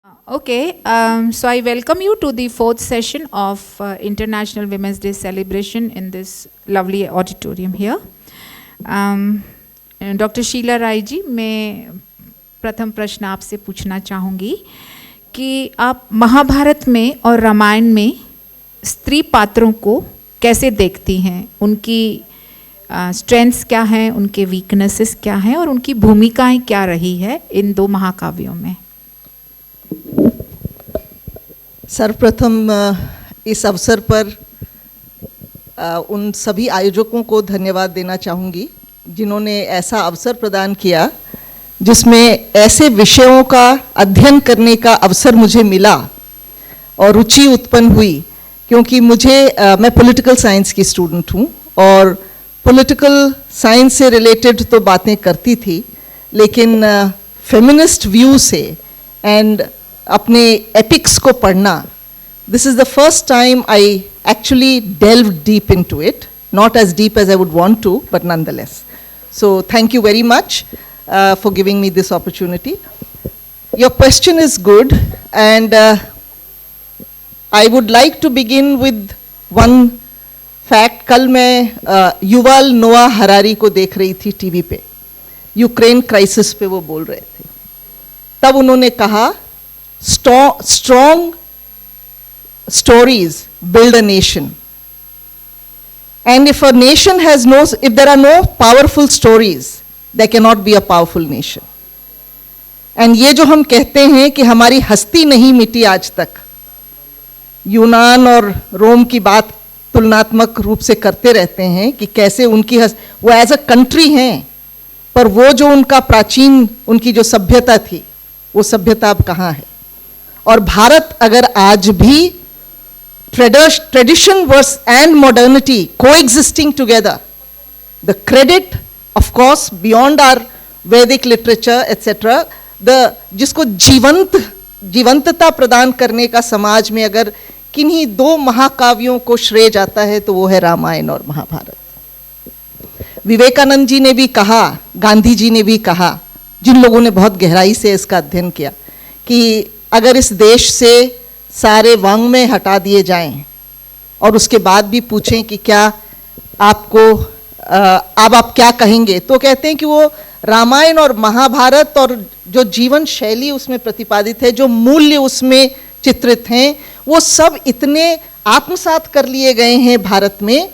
Okay, so I welcome you to the fourth session of International Women's Day celebration in this lovely auditorium here. Doctor Sheela Rai ji, मैं प्रथम प्रश्न आपसे पूछना चाहूँगी कि आप महाभारत में और रामायण में स्त्री पात्रों को कैसे देखती हैं? उनकी स्ट्रेंथ्स क्या हैं, उनके वीकनेसेस क्या हैं और उनकी भूमिकाएं क्या रही है इन दो महाकाव्यों में? सर्वप्रथम इस अवसर पर उन सभी आयोजकों को धन्यवाद देना चाहूँगी जिन्होंने ऐसा अवसर प्रदान किया जिसमें ऐसे विषयों का अध्ययन करने का अवसर मुझे मिला और रुचि उत्पन्न हुई, क्योंकि मैं पॉलिटिकल साइंस की स्टूडेंट हूँ और पॉलिटिकल साइंस से रिलेटेड तो बातें करती थी, लेकिन फेमिनिस्ट व्यू से एंड अपने एपिक्स को पढ़ना, this is the first time I actually delved deep into it, not as deep as I would want to, but nonetheless. So thank you very much for giving me this opportunity. Your question is good, and I would like to begin with one fact. कल मैं Yuval नोआ Harari को देख रही थी TV पे, Ukraine crisis पे वो बोल रहे थे। तब उन्होंने कहा, strong stories build a nation, and if there are no powerful stories, there cannot be a powerful nation. And ये जो हम कहते हैं कि हमारी हस्ती नहीं मिटी आज तक, यूनान और रोम की बात तुलनात्मक रूप से करते रहते हैं कि कैसे वो एज अ कंट्री हैं, पर वो जो उनकी जो सभ्यता थी, वो सभ्यता अब कहाँ है? और भारत अगर आज भी tradition versus and modernity coexisting together, the credit of course beyond our Vedic literature etcetera, जिसको जीवंतता प्रदान करने का समाज में अगर किन्हीं दो महाकाव्यों को श्रेय जाता है तो वो है रामायण और महाभारत। विवेकानंद जी ने भी कहा, गांधी जी ने भी कहा, जिन लोगों ने बहुत गहराई से इसका अध्ययन किया, कि अगर इस देश से सारे वाङ्मय हटा दिए जाएं और उसके बाद भी पूछें कि क्या आपको अब आप क्या कहेंगे, तो कहते हैं कि वो रामायण और महाभारत और जो जीवन शैली उसमें प्रतिपादित है, जो मूल्य उसमें चित्रित हैं, वो सब इतने आत्मसात कर लिए गए हैं भारत में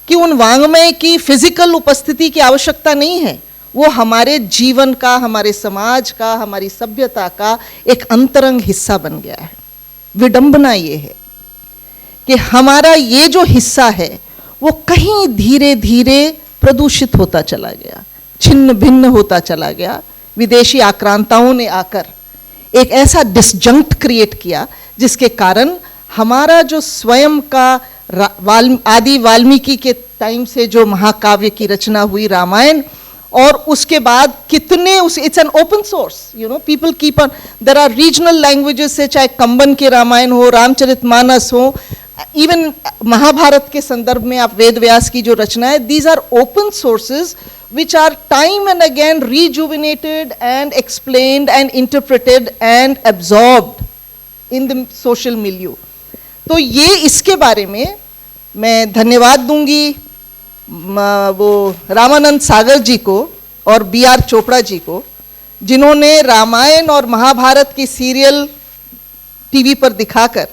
कि उन वाङ्मय की फिजिकल उपस्थिति की आवश्यकता नहीं है। वो हमारे जीवन का, हमारे समाज का, हमारी सभ्यता का एक अंतरंग हिस्सा बन गया है। विडंबना ये है कि हमारा ये जो हिस्सा है वो कहीं धीरे धीरे प्रदूषित होता चला गया, छिन्न भिन्न होता चला गया। विदेशी आक्रांताओं ने आकर एक ऐसा डिसजंक्ट क्रिएट किया जिसके कारण हमारा जो स्वयं का आदि वाल्मीकि के टाइम से जो महाकाव्य की रचना हुई रामायण, और उसके बाद it's an open source, people keep on, there are regional languages से, चाहे कंबन के रामायण हो, रामचरितमानस हो, इवन महाभारत के संदर्भ में आप वेद व्यास की जो रचना है, these are open sources which are time and again rejuvenated and explained and interpreted and absorbed in the social milieu. तो ये इसके बारे में मैं धन्यवाद दूंगी वो रामानंद सागर जी को और B.R. चोपड़ा जी को, जिन्होंने रामायण और महाभारत की सीरियल टीवी पर दिखाकर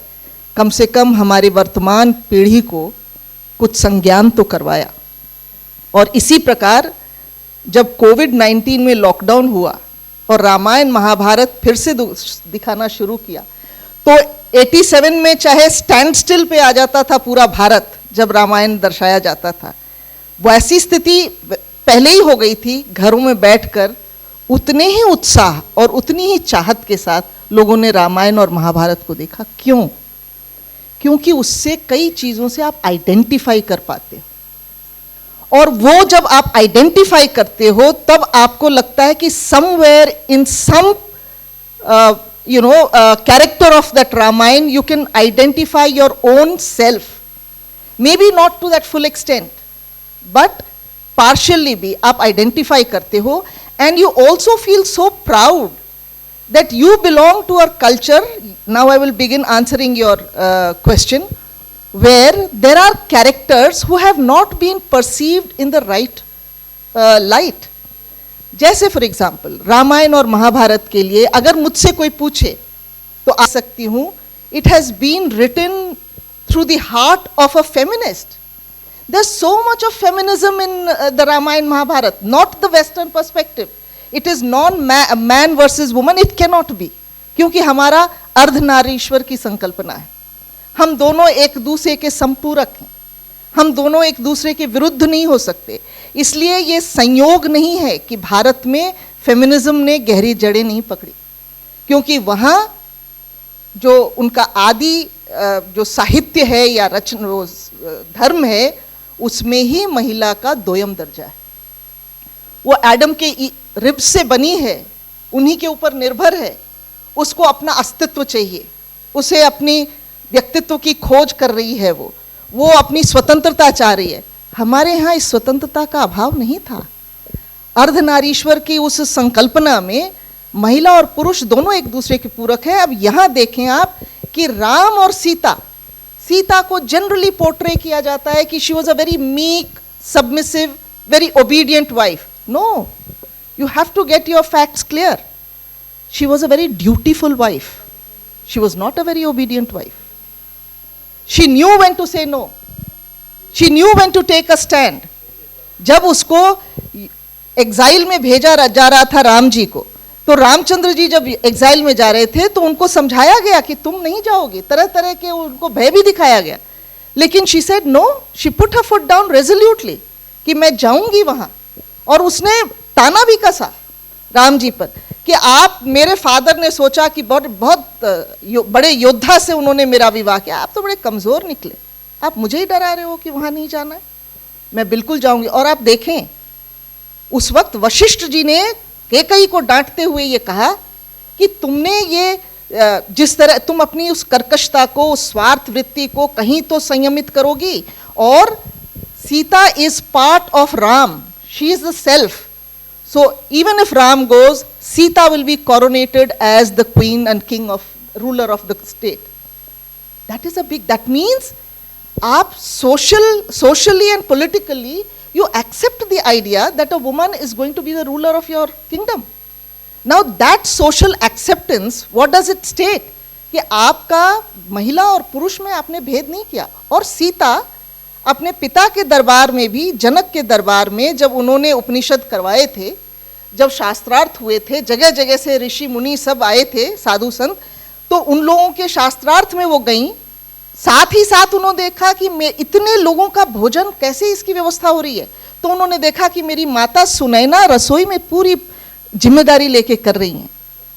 कम से कम हमारे वर्तमान पीढ़ी को कुछ संज्ञान तो करवाया। और इसी प्रकार जब कोविड-19 में लॉकडाउन हुआ और रामायण महाभारत फिर से दिखाना शुरू किया, तो 87 में चाहे स्टैंड स्टिल पे आ जाता था पूरा भारत जब रामायण दर्शाया जाता था, वैसी स्थिति पहले ही हो गई थी। घरों में बैठकर उतने ही उत्साह और उतनी ही चाहत के साथ लोगों ने रामायण और महाभारत को देखा। क्यों? क्योंकि उससे कई चीज़ों से आप आइडेंटिफाई कर पाते हो, और वो जब आप आइडेंटिफाई करते हो तब आपको लगता है कि somewhere in some character of that Ramayan you can identify your own self, may be not to that full extent but partially भी आप आइडेंटिफाई करते हो, and you also feel so proud that you belong to a culture, now I will begin answering your question, where there are characters who have not been perceived in the right light. जैसे for example Ramayan और महाभारत के लिए अगर मुझसे कोई पूछे तो आ सकती हूँ, it has been written through the heart of a feminist. There's so much of feminism in the Ramayana Mahabharata, not the Western perspective. It is non-man versus woman, it cannot be. क्योंकि हमारा अर्धनारीश्वर की संकल्पना है. हम दोनों एक दूसरे के संपूरक हैं. हम दोनों एक दूसरे के विरुद्ध नहीं हो सकते. इसलिए ये संयोग नहीं है कि भारत में फेमिनिज्म ने गहरी जड़ें नहीं पकड़ी, क्योंकि वहाँ जो उनका आदि जो साहित्य है या रचना धर्म है, उसमें ही महिला का दोयम दर्जा है. वो एडम के रिब्स से बनी है, उन्हीं के ऊपर निर्भर है. उसको अपना अस्तित्व चाहिए, उसे अपनी व्यक्तित्व की खोज कर रही है. वो अपनी स्वतंत्रता चाह रही है. हमारे यहाँ इस स्वतंत्रता का अभाव नहीं था. अर्धनारीश्वर की उस संकल्पना में महिला और पुरुष दोनों एक दूसरे के पूरक हैं. अब यहाँ देखें आप कि राम और सीता को जनरली पोर्ट्रे किया जाता है कि she was a very meek, submissive, very obedient wife. No, you have to get your facts clear. She was a very dutiful wife. She was not a very obedient wife. She knew when to say no. She knew when to take a stand. जब उसको exile में भेजा जा रहा था राम जी को, तो रामचंद्र जी जब एग्जाइल में जा रहे थे तो उनको समझाया गया कि तुम नहीं जाओगे, तरह तरह के उनको भय भी दिखाया गया. लेकिन she said no. She put her foot down resolutely कि मैं जाऊंगी वहां. और उसने ताना भी कसा राम जी पर कि आप, मेरे फादर ने सोचा कि बहुत बड़े योद्धा से उन्होंने मेरा विवाह किया, आप तो बड़े कमज़ोर निकले, आप मुझे ही डरा रहे हो कि वहाँ नहीं जाना है. मैं बिल्कुल जाऊंगी. और आप देखें उस वक्त वशिष्ठ जी ने कैकेयी को डांटते हुए ये कहा कि तुमने ये जिस तरह तुम अपनी उस कर्कशता को, उस स्वार्थ वृत्ति को कहीं तो संयमित करोगी. और Sita is part of Ram, she is the self. So even if Ram goes, Sita will be coronated as the queen and king of, ruler of the state. That is a big, that means आप socially and politically you accept the idea that a woman is going to be the ruler of your kingdom. Now that social acceptance, what does it state? कि आपका महिला और पुरुष में आपने भेद नहीं किया. और सीता अपने पिता के दरबार में भी, जनक के दरबार में जब उन्होंने उपनिषद करवाए थे, जब शास्त्रार्थ हुए थे, जगह जगह से ऋषि मुनि सब आए थे, साधु संत, तो उन लोगों के शास्त्रार्थ में वो गईं. साथ ही साथ उन्होंने देखा कि इतने लोगों का भोजन कैसे इसकी व्यवस्था हो रही है. तो उन्होंने देखा कि मेरी माता सुनैना रसोई में पूरी जिम्मेदारी लेके कर रही हैं.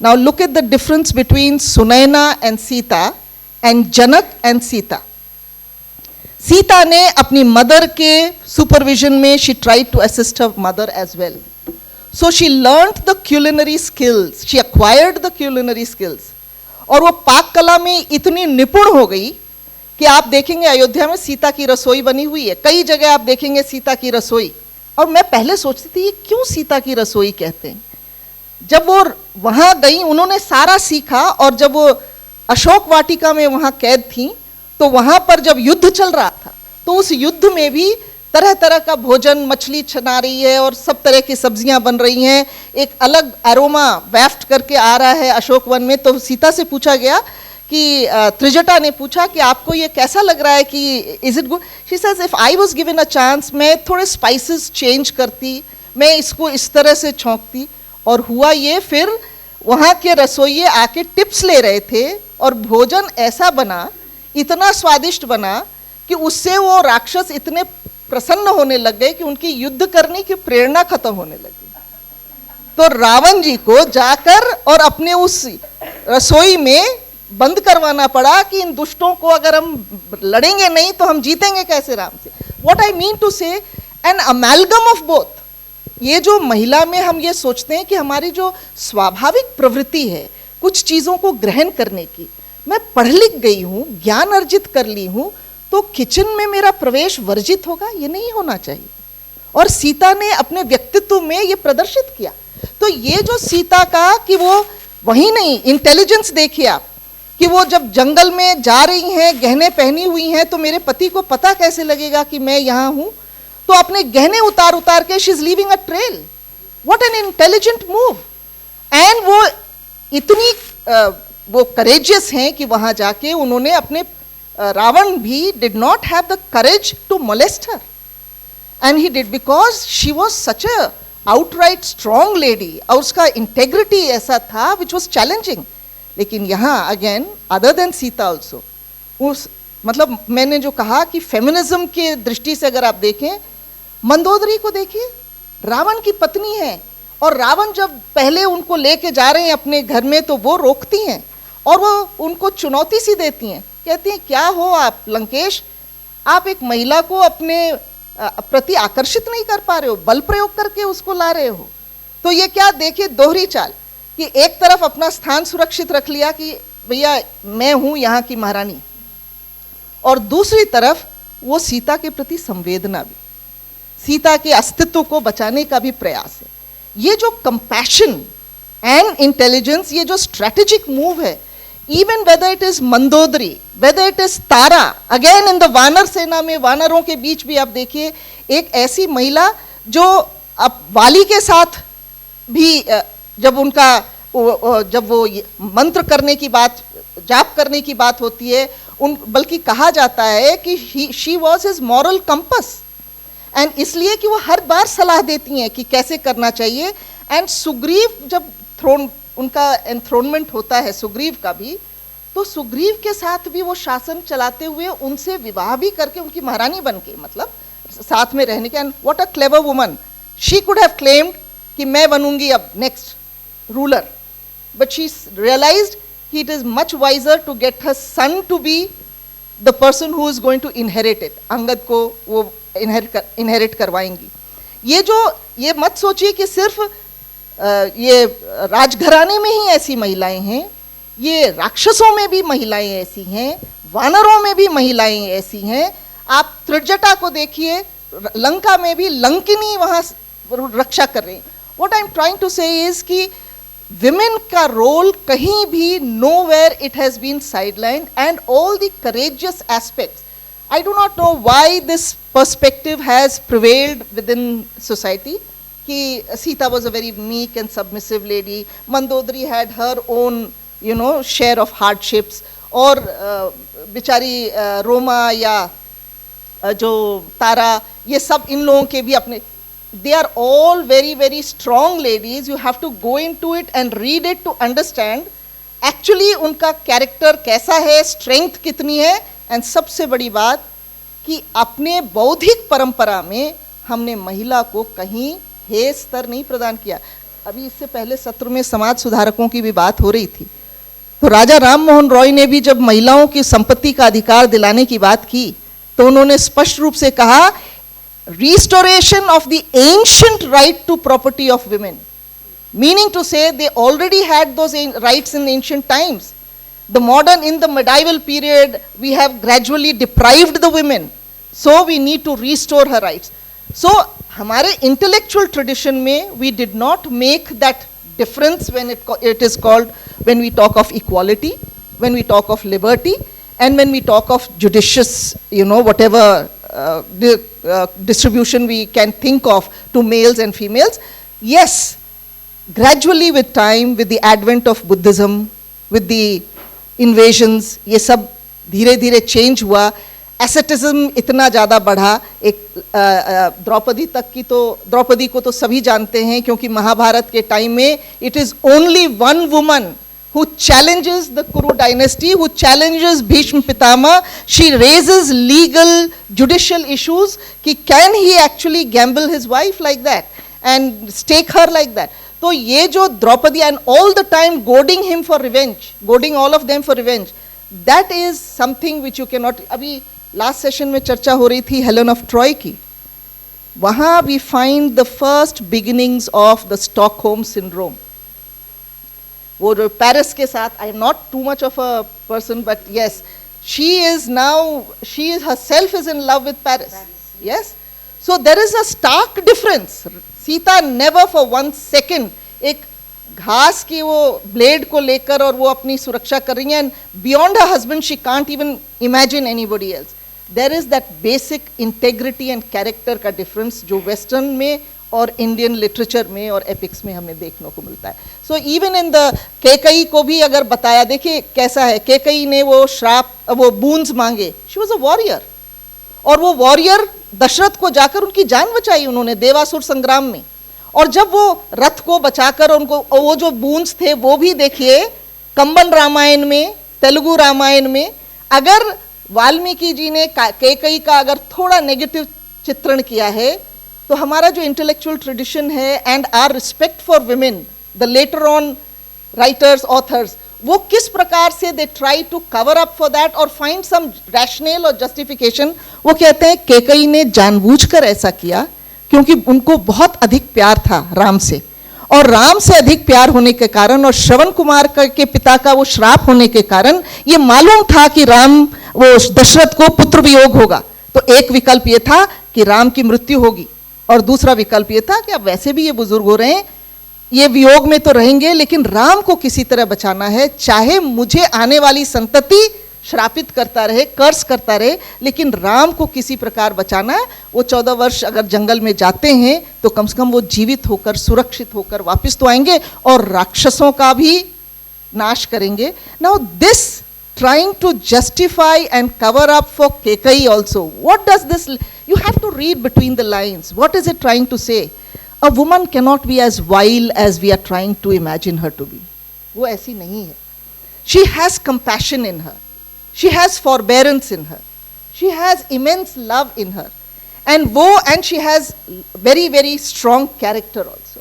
Now look at the difference between Sunaina and Sita and Janak and Sita. Sita ने अपनी मदर के सुपरविजन में, she tried to assist her mother as well. So she learned the culinary skills, she acquired the culinary skills. और वो पाक कला में इतनी निपुण हो गई कि आप देखेंगे अयोध्या में सीता की रसोई बनी हुई है. कई जगह आप देखेंगे सीता की रसोई. और मैं पहले सोचती थी ये क्यों सीता की रसोई कहते हैं. जब वो वहाँ गई, उन्होंने सारा सीखा. और जब वो अशोक वाटिका में वहाँ कैद थी, तो वहाँ पर जब युद्ध चल रहा था, तो उस युद्ध में भी तरह तरह का भोजन, मछली छना रही है और सब तरह की सब्जियां बन रही हैं. एक अलग एरोमा वैफ्ट करके आ रहा है अशोक वन में. तो सीता से पूछा गया कि त्रिजटा ने पूछा कि आपको ये कैसा लग रहा है, कि is it good. She says if I was given a chance, मैं थोड़े स्पाइसेस चेंज करती, मैं इसको इस तरह से छौंकती. और हुआ ये, फिर वहाँ के रसोइये आके टिप्स ले रहे थे और भोजन ऐसा बना, इतना स्वादिष्ट बना कि उससे वो राक्षस इतने प्रसन्न होने लग गए कि उनकी युद्ध करने की प्रेरणा खत्म होने लगी. तो रावण जी को जाकर और अपने उस रसोई में बंद करवाना पड़ा कि इन दुष्टों को अगर हम लड़ेंगे नहीं तो हम जीतेंगे कैसे राम से. व्हाट आई मीन टू से, एन अमेलगम ऑफ बोथ. ये जो महिला में हम ये सोचते हैं कि हमारी जो स्वाभाविक प्रवृत्ति है कुछ चीज़ों को ग्रहण करने की, मैं पढ़ लिख गई हूँ, ज्ञान अर्जित कर ली हूँ, तो किचन में मेरा प्रवेश वर्जित होगा, ये नहीं होना चाहिए. और सीता ने अपने व्यक्तित्व में ये प्रदर्शित किया. तो ये जो सीता का कि वो वही नहीं, इंटेलिजेंस देखिए आप, कि वो जब जंगल में जा रही हैं, गहने पहनी हुई हैं, तो मेरे पति को पता कैसे लगेगा कि मैं यहाँ हूँ, तो अपने गहने उतार उतार के she is leaving a trail. What an intelligent move. And वो इतनी वो करेजियस हैं कि वहां जाके उन्होंने अपने रावण भी did not have the courage to molest her, and he did because she was such a outright strong lady, और उसका इंटेग्रिटी ऐसा था विच वॉज चैलेंजिंग. लेकिन यहाँ again other than Sita also, उस मतलब मैंने जो कहा कि फेमिनिज्म के दृष्टि से अगर आप देखें, मंदोदरी को देखिए, रावण की पत्नी है, और रावण जब पहले उनको लेके जा रहे हैं अपने घर में तो वो रोकती हैं और वो उनको चुनौती सी देती हैं, कहती हैं क्या हो आप लंकेश, आप एक महिला को अपने प्रति आकर्षित नहीं कर पा रहे हो, बल प्रयोग करके उसको ला रहे हो. तो ये क्या देखिए दोहरी चाल, कि एक तरफ अपना स्थान सुरक्षित रख लिया कि भैया मैं हूं यहाँ की महारानी, और दूसरी तरफ वो सीता के प्रति संवेदना भी, सीता के अस्तित्व को बचाने का भी प्रयास है. ये जो कंपैशन एंड इंटेलिजेंस, ये जो स्ट्रेटेजिक मूव है, even weather it is Mandodari, weather it is Tara, again in the वानर सेना में, वानरों के बीच भी आप देखिए एक ऐसी महिला जो अब वाली के साथ भी जब उनका जब वो मंत्र करने की बात, जाप करने की बात होती है, बल्कि कहा जाता है कि she was his moral compass, and इसलिए कि वो हर बार सलाह देती हैं कि कैसे करना चाहिए. एंड सुग्रीव जब उनका एंथ्रोनमेंट होता है सुग्रीव का भी, तो सुग्रीव के साथ भी वो शासन चलाते हुए उनसे विवाह भी करके उनकी महारानी बन के, मतलब साथ में रहने के. And what a clever woman, she could have claimed कि मैं बनूंगी अब next ruler, but she realised कि it is much wiser to get her son to be the person who is going to inherit it. Angad को वो inherit करवाएंगी. ये मत सोचिए कि सिर्फ ये राजघराने में ही ऐसी महिलाएं हैं, ये राक्षसों में भी महिलाएं ऐसी हैं, वानरों में भी महिलाएं ऐसी हैं. आप त्रिजटा को देखिए, लंका में भी लंकिनी वहां रक्षा कर रही हैं. What I am trying to say is कि विमेन का रोल कहीं भी nowhere it has been sidelined, and all the courageous aspects. I do not know why this perspective has prevailed within society. कि Sita was a very meek and submissive lady. Mandodari had her own, share of hardships. और बेचारी रोमा या जो तारा, ये सब इन लोगों के भी अपने, they are all very very strong ladies. You have to go into it and read it to understand actually उनका कैरेक्टर कैसा है, स्ट्रेंथ कितनी है. एंड सबसे बड़ी बात कि अपने बौद्धिक परंपरा में हमने महिला को कहीं हे स्तर नहीं प्रदान किया. अभी इससे पहले सत्र में समाज सुधारकों की भी बात हो रही थी, तो राजा राम मोहन रॉय ने भी जब महिलाओं की संपत्ति का अधिकार दिलाने की बात की, तो उन्होंने स्पष्ट रूप से कहा restoration of the ancient right to property of women, meaning to say they already had those rights in ancient times. The modern, in the medieval period, we have gradually deprived the women, so we need to restore her rights. So हमारे intellectual tradition में we did not make that difference when it is called, when we talk of equality, when we talk of liberty, and when we talk of judicious, whatever distribution we can think of to males and females. Yes, gradually with time, with the advent of Buddhism, with the invasions, ये सब धीरे धीरे change हुआ. Asceticism इतना ज़्यादा बढ़ा. एक द्रौपदी को तो सभी जानते हैं, क्योंकि महाभारत के टाइम में it is only one woman who challenges the Kuru dynasty, who challenges Bhishma Pitama. She raises legal, judicial issues कि can he actually gamble his wife like that and stake her like that. तो ये जो Draupadi, and all the time goading him for revenge, goading all of them for revenge, that is something which you cannot. अभी last session में चर्चा हो रही थी Helen of Troy की, वहाँ we find the first beginnings of the Stockholm syndrome. वो जो पेरिस के साथ, I am not too much of a person, but yes, she is now, she is herself is in love with Paris. Yes, so there is a stark difference. Sita never for one second एक घास की वो blade को लेकर और वो अपनी सुरक्षा कर रही हैं, and beyond her husband she can't even imagine anybody else. There is that basic integrity and character का डिफरेंस जो वेस्टर्न में और इंडियन लिटरेचर में और एपिक्स में हमें देखने को मिलता है. So even in the Kaikeyi को भी अगर बताया, देखिए कैसा है, केकई ने वो श्राप, वो बूंस मांगे, शी वॉज अ वॉरियर, और वो वॉरियर दशरथ को जाकर उनकी जान बचाई उन्होंने देवासुर संग्राम में. और जब वो रथ को बचाकर उनको वो जो बूंस थे वो भी देखिए कंबन रामायण में, तेलुगु रामायण में, अगर वाल्मीकि जी ने केकई का अगर थोड़ा नेगेटिव चित्रण किया है, तो हमारा जो इंटेलेक्चुअल ट्रेडिशन है and our respect for women, the later on writers, authors, वो किस प्रकार से they try to cover up for that और फाइंड सम रैशनल और जस्टिफिकेशन. वो कहते हैं केकई ने जानबूझकर ऐसा किया क्योंकि उनको बहुत अधिक प्यार था राम से, और राम से अधिक प्यार होने के कारण और श्रवण कुमार के पिता का वो श्राप होने के कारण ये मालूम था कि राम, वो दशरथ को पुत्र वियोग होगा. तो एक विकल्प ये था कि राम की मृत्यु होगी, और दूसरा विकल्प ये था कि अब वैसे भी ये बुजुर्ग हो रहे हैं, ये वियोग में तो रहेंगे, लेकिन राम को किसी तरह बचाना है, चाहे मुझे आने वाली संतति श्रापित करता रहे, कर्स करता रहे, लेकिन राम को किसी प्रकार बचाना है. वो 14 वर्ष अगर जंगल में जाते हैं तो कम से कम वो जीवित होकर, सुरक्षित होकर वापस तो आएंगे और राक्षसों का भी नाश करेंगे. Now this trying to justify and cover up for Kekai also, what does this, you have to read between the lines, what is it trying to say? A woman cannot be as vile as we are trying to imagine her to be. वो ऐसी नहीं है. She has compassion in her, she has forbearance in her, she has immense love in her, and she has very very strong character also.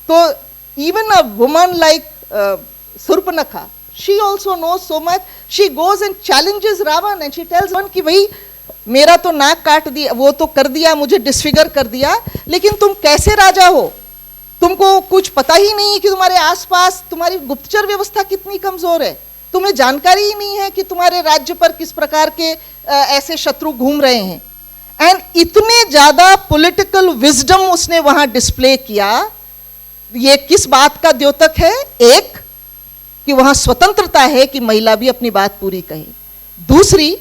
So even a woman like Surpanakha, she also knows so much. She goes and challenges Ravan and she tells Ravan कि भाई मेरा तो नाक काट दिया, वो तो कर दिया, मुझे डिसफिगर कर दिया, लेकिन तुम कैसे राजा हो? तुमको कुछ पता ही नहीं कि तुम्हारे आसपास तुम्हारी गुप्तचर व्यवस्था कितनी कमजोर है, तुम्हें जानकारी ही नहीं है कि तुम्हारे राज्य पर किस प्रकार के ऐसे शत्रु घूम रहे हैं. एंड इतने ज्यादा पॉलिटिकल विजडम उसने वहां डिस्प्ले किया. ये किस बात का द्योतक है? एक कि वहां स्वतंत्रता है कि महिला भी अपनी बात पूरी कहे, दूसरी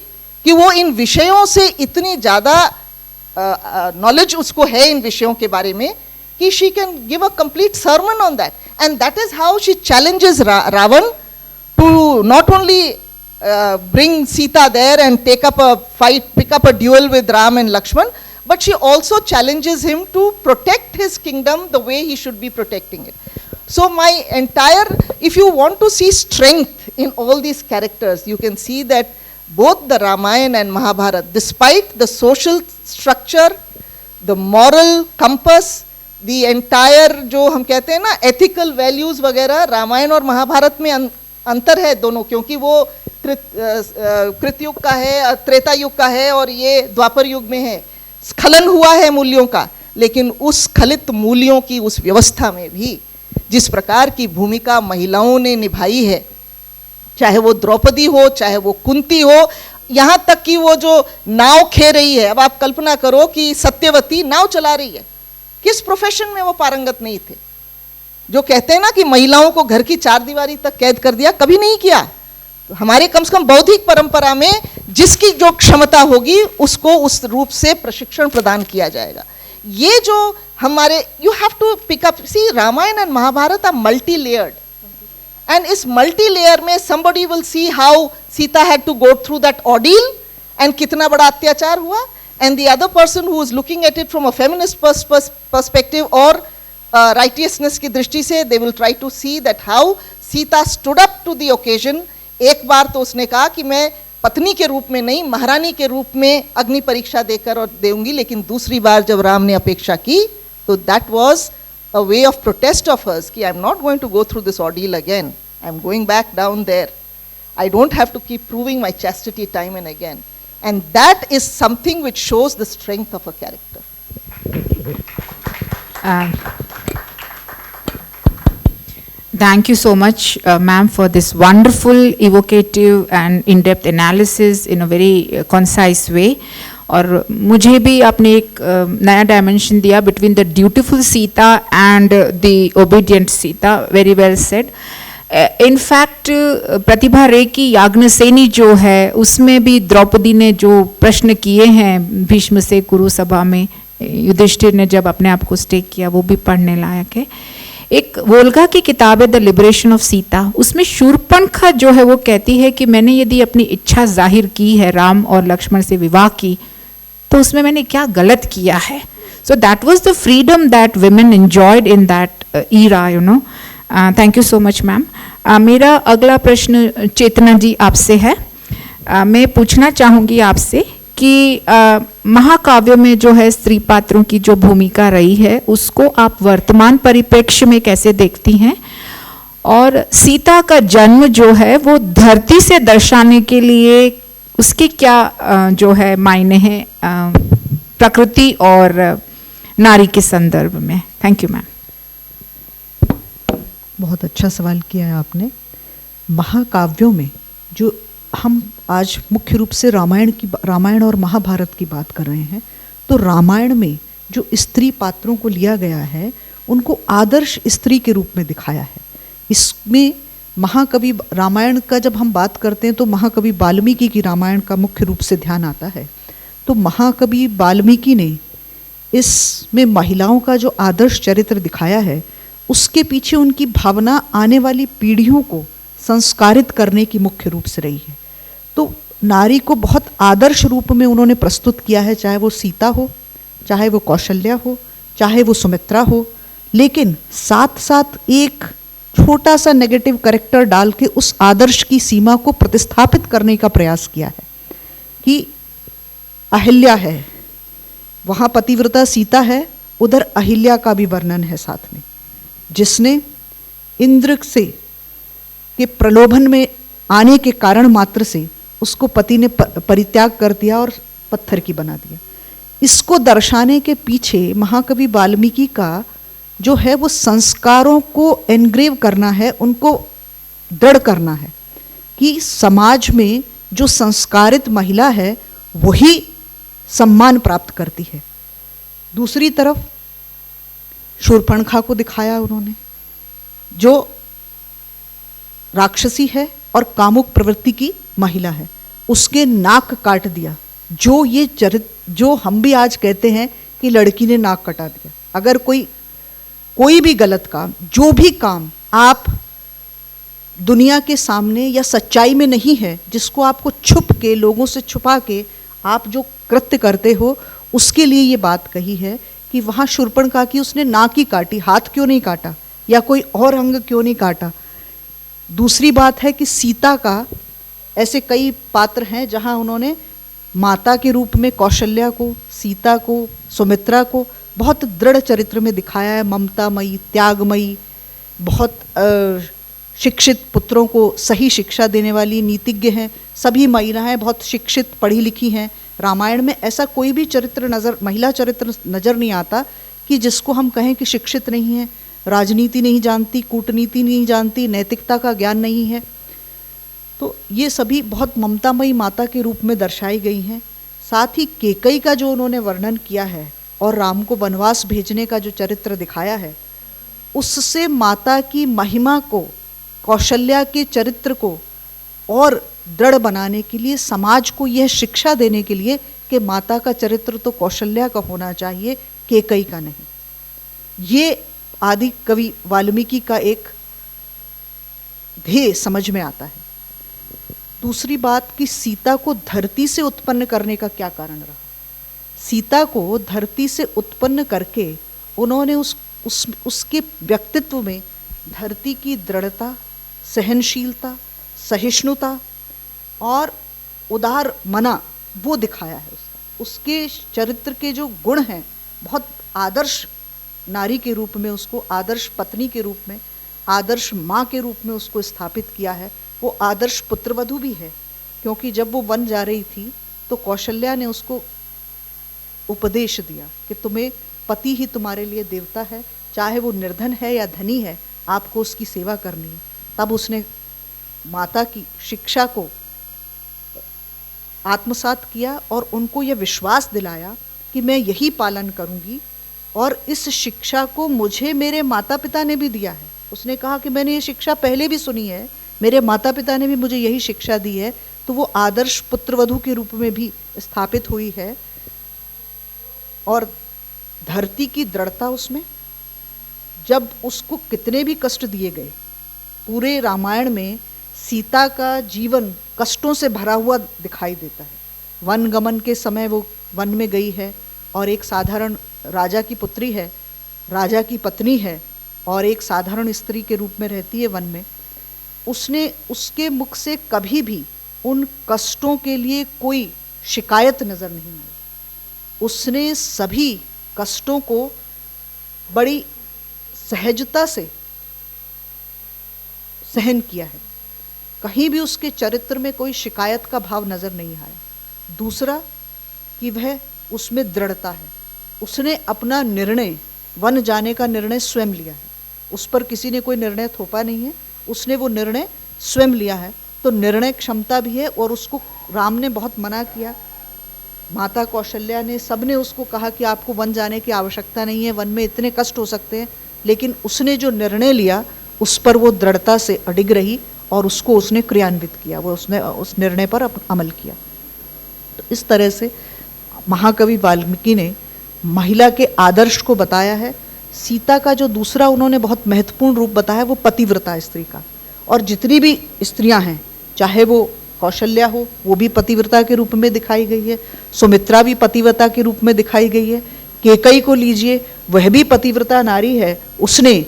कि वो इन विषयों से इतनी ज्यादा नॉलेज उसको है इन विषयों के बारे में कि she can give a complete sermon on that. And that is how she challenges Ravan to not only bring Sita there and take up a fight, pick up a duel with Ram and Lakshman, but she also challenges him to protect his kingdom the way he should be protecting it. So my entire, if you want to see strength in all these characters, you can see that both the Ramayana and Mahabharata, despite the social structure, the moral compass, the entire जो हम कहते हैं ना ethical values वगैरह, रामायण और महाभारत में अंतर है दोनों, क्योंकि वो कृतयुग का है, त्रेता युग का है, और ये द्वापर युग में है. स्खलन हुआ है मूल्यों का, लेकिन उस स्खलित मूल्यों की उस व्यवस्था में भी जिस प्रकार की भूमिका महिलाओं ने निभाई है, चाहे वो द्रौपदी हो, चाहे वो कुंती हो, यहाँ तक कि वो जो नाव खे रही है, अब आप कल्पना करो कि सत्यवती नाव चला रही है, किस प्रोफेशन में वो पारंगत नहीं थे? जो कहते हैं ना कि महिलाओं को घर की चार दीवारी तक कैद कर दिया, कभी नहीं किया. तो हमारे कम से कम बौद्धिक परंपरा में जिसकी जो क्षमता होगी उसको उस रूप से प्रशिक्षण प्रदान किया जाएगा. ये जो हमारे, you have to pick up, see Ramayan and Mahabharat are multi layered, and इस मल्टी लेयर में somebody will see how Sita had to go through that ordeal and कितना बड़ा अत्याचार हुआ, and the other person who is looking at it from a feminist perspective और righteousness की दृष्टि से, they will try to see that how Sita stood up to the occasion. एक बार तो उसने कहा कि मैं पत्नी के रूप में नहीं, महारानी के रूप में अग्नि परीक्षा देकर और देऊंगी, लेकिन दूसरी बार जब राम ने अपेक्षा की तो that was a way of protest of hers कि I am not going to go through this ordeal again, I am going back down there, I don't have to keep proving my chastity time and again. And that is something which shows the strength of a character. Thank you so much, ma'am, for this wonderful, evocative and in-depth analysis in a very concise way और मुझे भी आपने एक नया dimension दिया between the dutiful Sita and the obedient Sita, very well said. In fact Pratibha Ray की याज्ञसेनी जो है उसमें भी द्रौपदी ने जो प्रश्न किए हैं भीष्म से कुरु सभा में, युधिष्ठिर ने जब अपने आप को स्टेक किया, वो भी पढ़ने लायक है। एक वोल्गा की किताब है द लिबरेशन ऑफ सीता, उसमें शूर्पणखा जो है वो कहती है कि मैंने यदि अपनी इच्छा जाहिर की है राम और लक्ष्मण से विवाह की, तो उसमें मैंने क्या गलत किया है। So that was the freedom that women enjoyed in that era, you know. Thank you so much ma'am. मेरा अगला प्रश्न चेतना जी आपसे है। मैं पूछना चाहूँगी आपसे कि महाकाव्य में जो है स्त्री पात्रों की जो भूमिका रही है उसको आप वर्तमान परिप्रेक्ष्य में कैसे देखती हैं, और सीता का जन्म जो है वो धरती से दर्शाने के लिए उसके क्या जो है मायने हैं प्रकृति और नारी के संदर्भ में। Thank you ma'am. बहुत अच्छा सवाल किया है आपने। महाकाव्यों में जो हम आज मुख्य रूप से रामायण और महाभारत की बात कर रहे हैं, तो रामायण में जो स्त्री पात्रों को लिया गया है उनको आदर्श स्त्री के रूप में दिखाया है। इसमें महाकवि रामायण का जब हम बात करते हैं तो महाकवि वाल्मीकि की रामायण का मुख्य रूप से ध्यान आता है। तो महाकवि वाल्मीकि ने इसमें महिलाओं का जो आदर्श चरित्र दिखाया है उसके पीछे उनकी भावना आने वाली पीढ़ियों को संस्कारित करने की मुख्य रूप से रही है। तो नारी को बहुत आदर्श रूप में उन्होंने प्रस्तुत किया है, चाहे वो सीता हो, चाहे वो कौशल्या हो, चाहे वो सुमित्रा हो, लेकिन साथ साथ एक छोटा सा नेगेटिव कैरेक्टर डाल के उस आदर्श की सीमा को प्रतिस्थापित करने का प्रयास किया है कि अहिल्या है, वहाँ पतिव्रता सीता है, उधर अहिल्या का भी वर्णन है साथ में, जिसने इंद्र से के प्रलोभन में आने के कारण मात्र से उसको पति ने परित्याग कर दिया और पत्थर की बना दिया। इसको दर्शाने के पीछे महाकवि वाल्मीकि का जो है वो संस्कारों को एनग्रेव करना है, उनको दृढ़ करना है कि समाज में जो संस्कारित महिला है वही सम्मान प्राप्त करती है। दूसरी तरफ शूर्पणखा को दिखाया उन्होंने, जो राक्षसी है और कामुक प्रवृत्ति की महिला है, उसके नाक काट दिया। जो ये चरित्र जो हम भी आज कहते हैं कि लड़की ने नाक कटा दिया, अगर कोई भी गलत काम, जो भी काम आप दुनिया के सामने या सच्चाई में नहीं है, जिसको आपको छुप के लोगों से छुपा के आप जो कृत्य करते हो, उसके लिए ये बात कही है कि वहाँ शूर्पणखा की उसने नाक ही काटी, हाथ क्यों नहीं काटा या कोई और अंग क्यों नहीं काटा। दूसरी बात है कि सीता का ऐसे कई पात्र हैं जहाँ उन्होंने माता के रूप में कौशल्या को, सीता को, सुमित्रा को बहुत दृढ़ चरित्र में दिखाया है, ममतामयी, त्यागमयी, बहुत शिक्षित, पुत्रों को सही शिक्षा देने वाली, नीतिज्ञ हैं, सभी महिलाएं बहुत शिक्षित पढ़ी लिखी हैं। रामायण में ऐसा कोई भी चरित्र महिला चरित्र नज़र नहीं आता कि जिसको हम कहें कि शिक्षित नहीं है, राजनीति नहीं जानती, कूटनीति नहीं जानती, नैतिकता का ज्ञान नहीं है। तो ये सभी बहुत ममतामयी माता के रूप में दर्शाई गई हैं। साथ ही केकई का जो उन्होंने वर्णन किया है और राम को वनवास भेजने का जो चरित्र दिखाया है, उससे माता की महिमा को, कौशल्या के चरित्र को और दृढ़ बनाने के लिए, समाज को यह शिक्षा देने के लिए कि माता का चरित्र तो कौशल्या का होना चाहिए, केकई का नहीं। ये आदि कवि वाल्मीकि का एक ध्येय समझ में आता है। दूसरी बात कि सीता को धरती से उत्पन्न करने का क्या कारण रहा। सीता को धरती से उत्पन्न करके उन्होंने उसके व्यक्तित्व में धरती की दृढ़ता, सहनशीलता, सहिष्णुता और उदार मना वो दिखाया है। उसके चरित्र के जो गुण हैं, बहुत आदर्श नारी के रूप में उसको, आदर्श पत्नी के रूप में, आदर्श माँ के रूप में उसको स्थापित किया है। वो आदर्श पुत्रवधू भी है, क्योंकि जब वो वन जा रही थी तो कौशल्या ने उसको उपदेश दिया कि तुम्हें पति ही तुम्हारे लिए देवता है, चाहे वो निर्धन है या धनी है, आपको उसकी सेवा करनी है। तब उसने माता की शिक्षा को आत्मसात किया और उनको यह विश्वास दिलाया कि मैं यही पालन करूंगी, और इस शिक्षा को मुझे मेरे माता पिता ने भी दिया है। उसने कहा कि मैंने ये शिक्षा पहले भी सुनी है, मेरे माता पिता ने भी मुझे यही शिक्षा दी है, तो वो आदर्श पुत्रवधू के रूप में भी स्थापित हुई है। और धरती की दृढ़ता उसमें, जब उसको कितने भी कष्ट दिए गए, पूरे रामायण में सीता का जीवन कष्टों से भरा हुआ दिखाई देता है। वन गमन के समय वो वन में गई है और एक साधारण राजा की पुत्री है, राजा की पत्नी है और एक साधारण स्त्री के रूप में रहती है वन में। उसने, उसके मुख से कभी भी उन कष्टों के लिए कोई शिकायत नजर नहीं आई। उसने सभी कष्टों को बड़ी सहजता से सहन किया है, कहीं भी उसके चरित्र में कोई शिकायत का भाव नजर नहीं आया। दूसरा कि वह, उसमें दृढ़ता है, उसने अपना निर्णय, वन जाने का निर्णय स्वयं लिया है, उस पर किसी ने कोई निर्णय थोपा नहीं है, उसने वो निर्णय स्वयं लिया है, तो निर्णय क्षमता भी है। और उसको राम ने बहुत मना किया, माता कौशल्या ने, सब ने उसको कहा कि आपको वन जाने की आवश्यकता नहीं है, वन में इतने कष्ट हो सकते हैं, लेकिन उसने जो निर्णय लिया उस पर वो दृढ़ता से अडिग रही और उसको उसने क्रियान्वित किया, वो उसने उस निर्णय पर अमल किया। तो इस तरह से महाकवि वाल्मीकि ने महिला के आदर्श को बताया है। सीता का जो दूसरा उन्होंने बहुत महत्वपूर्ण रूप बताया वो पतिव्रता स्त्री का, और जितनी भी स्त्रियां हैं, चाहे वो कौशल्या हो, वो भी पतिव्रता के रूप में दिखाई गई है, सुमित्रा भी पतिव्रता के रूप में दिखाई गई है, केकई को लीजिए, वह भी पतिव्रता नारी है। उसने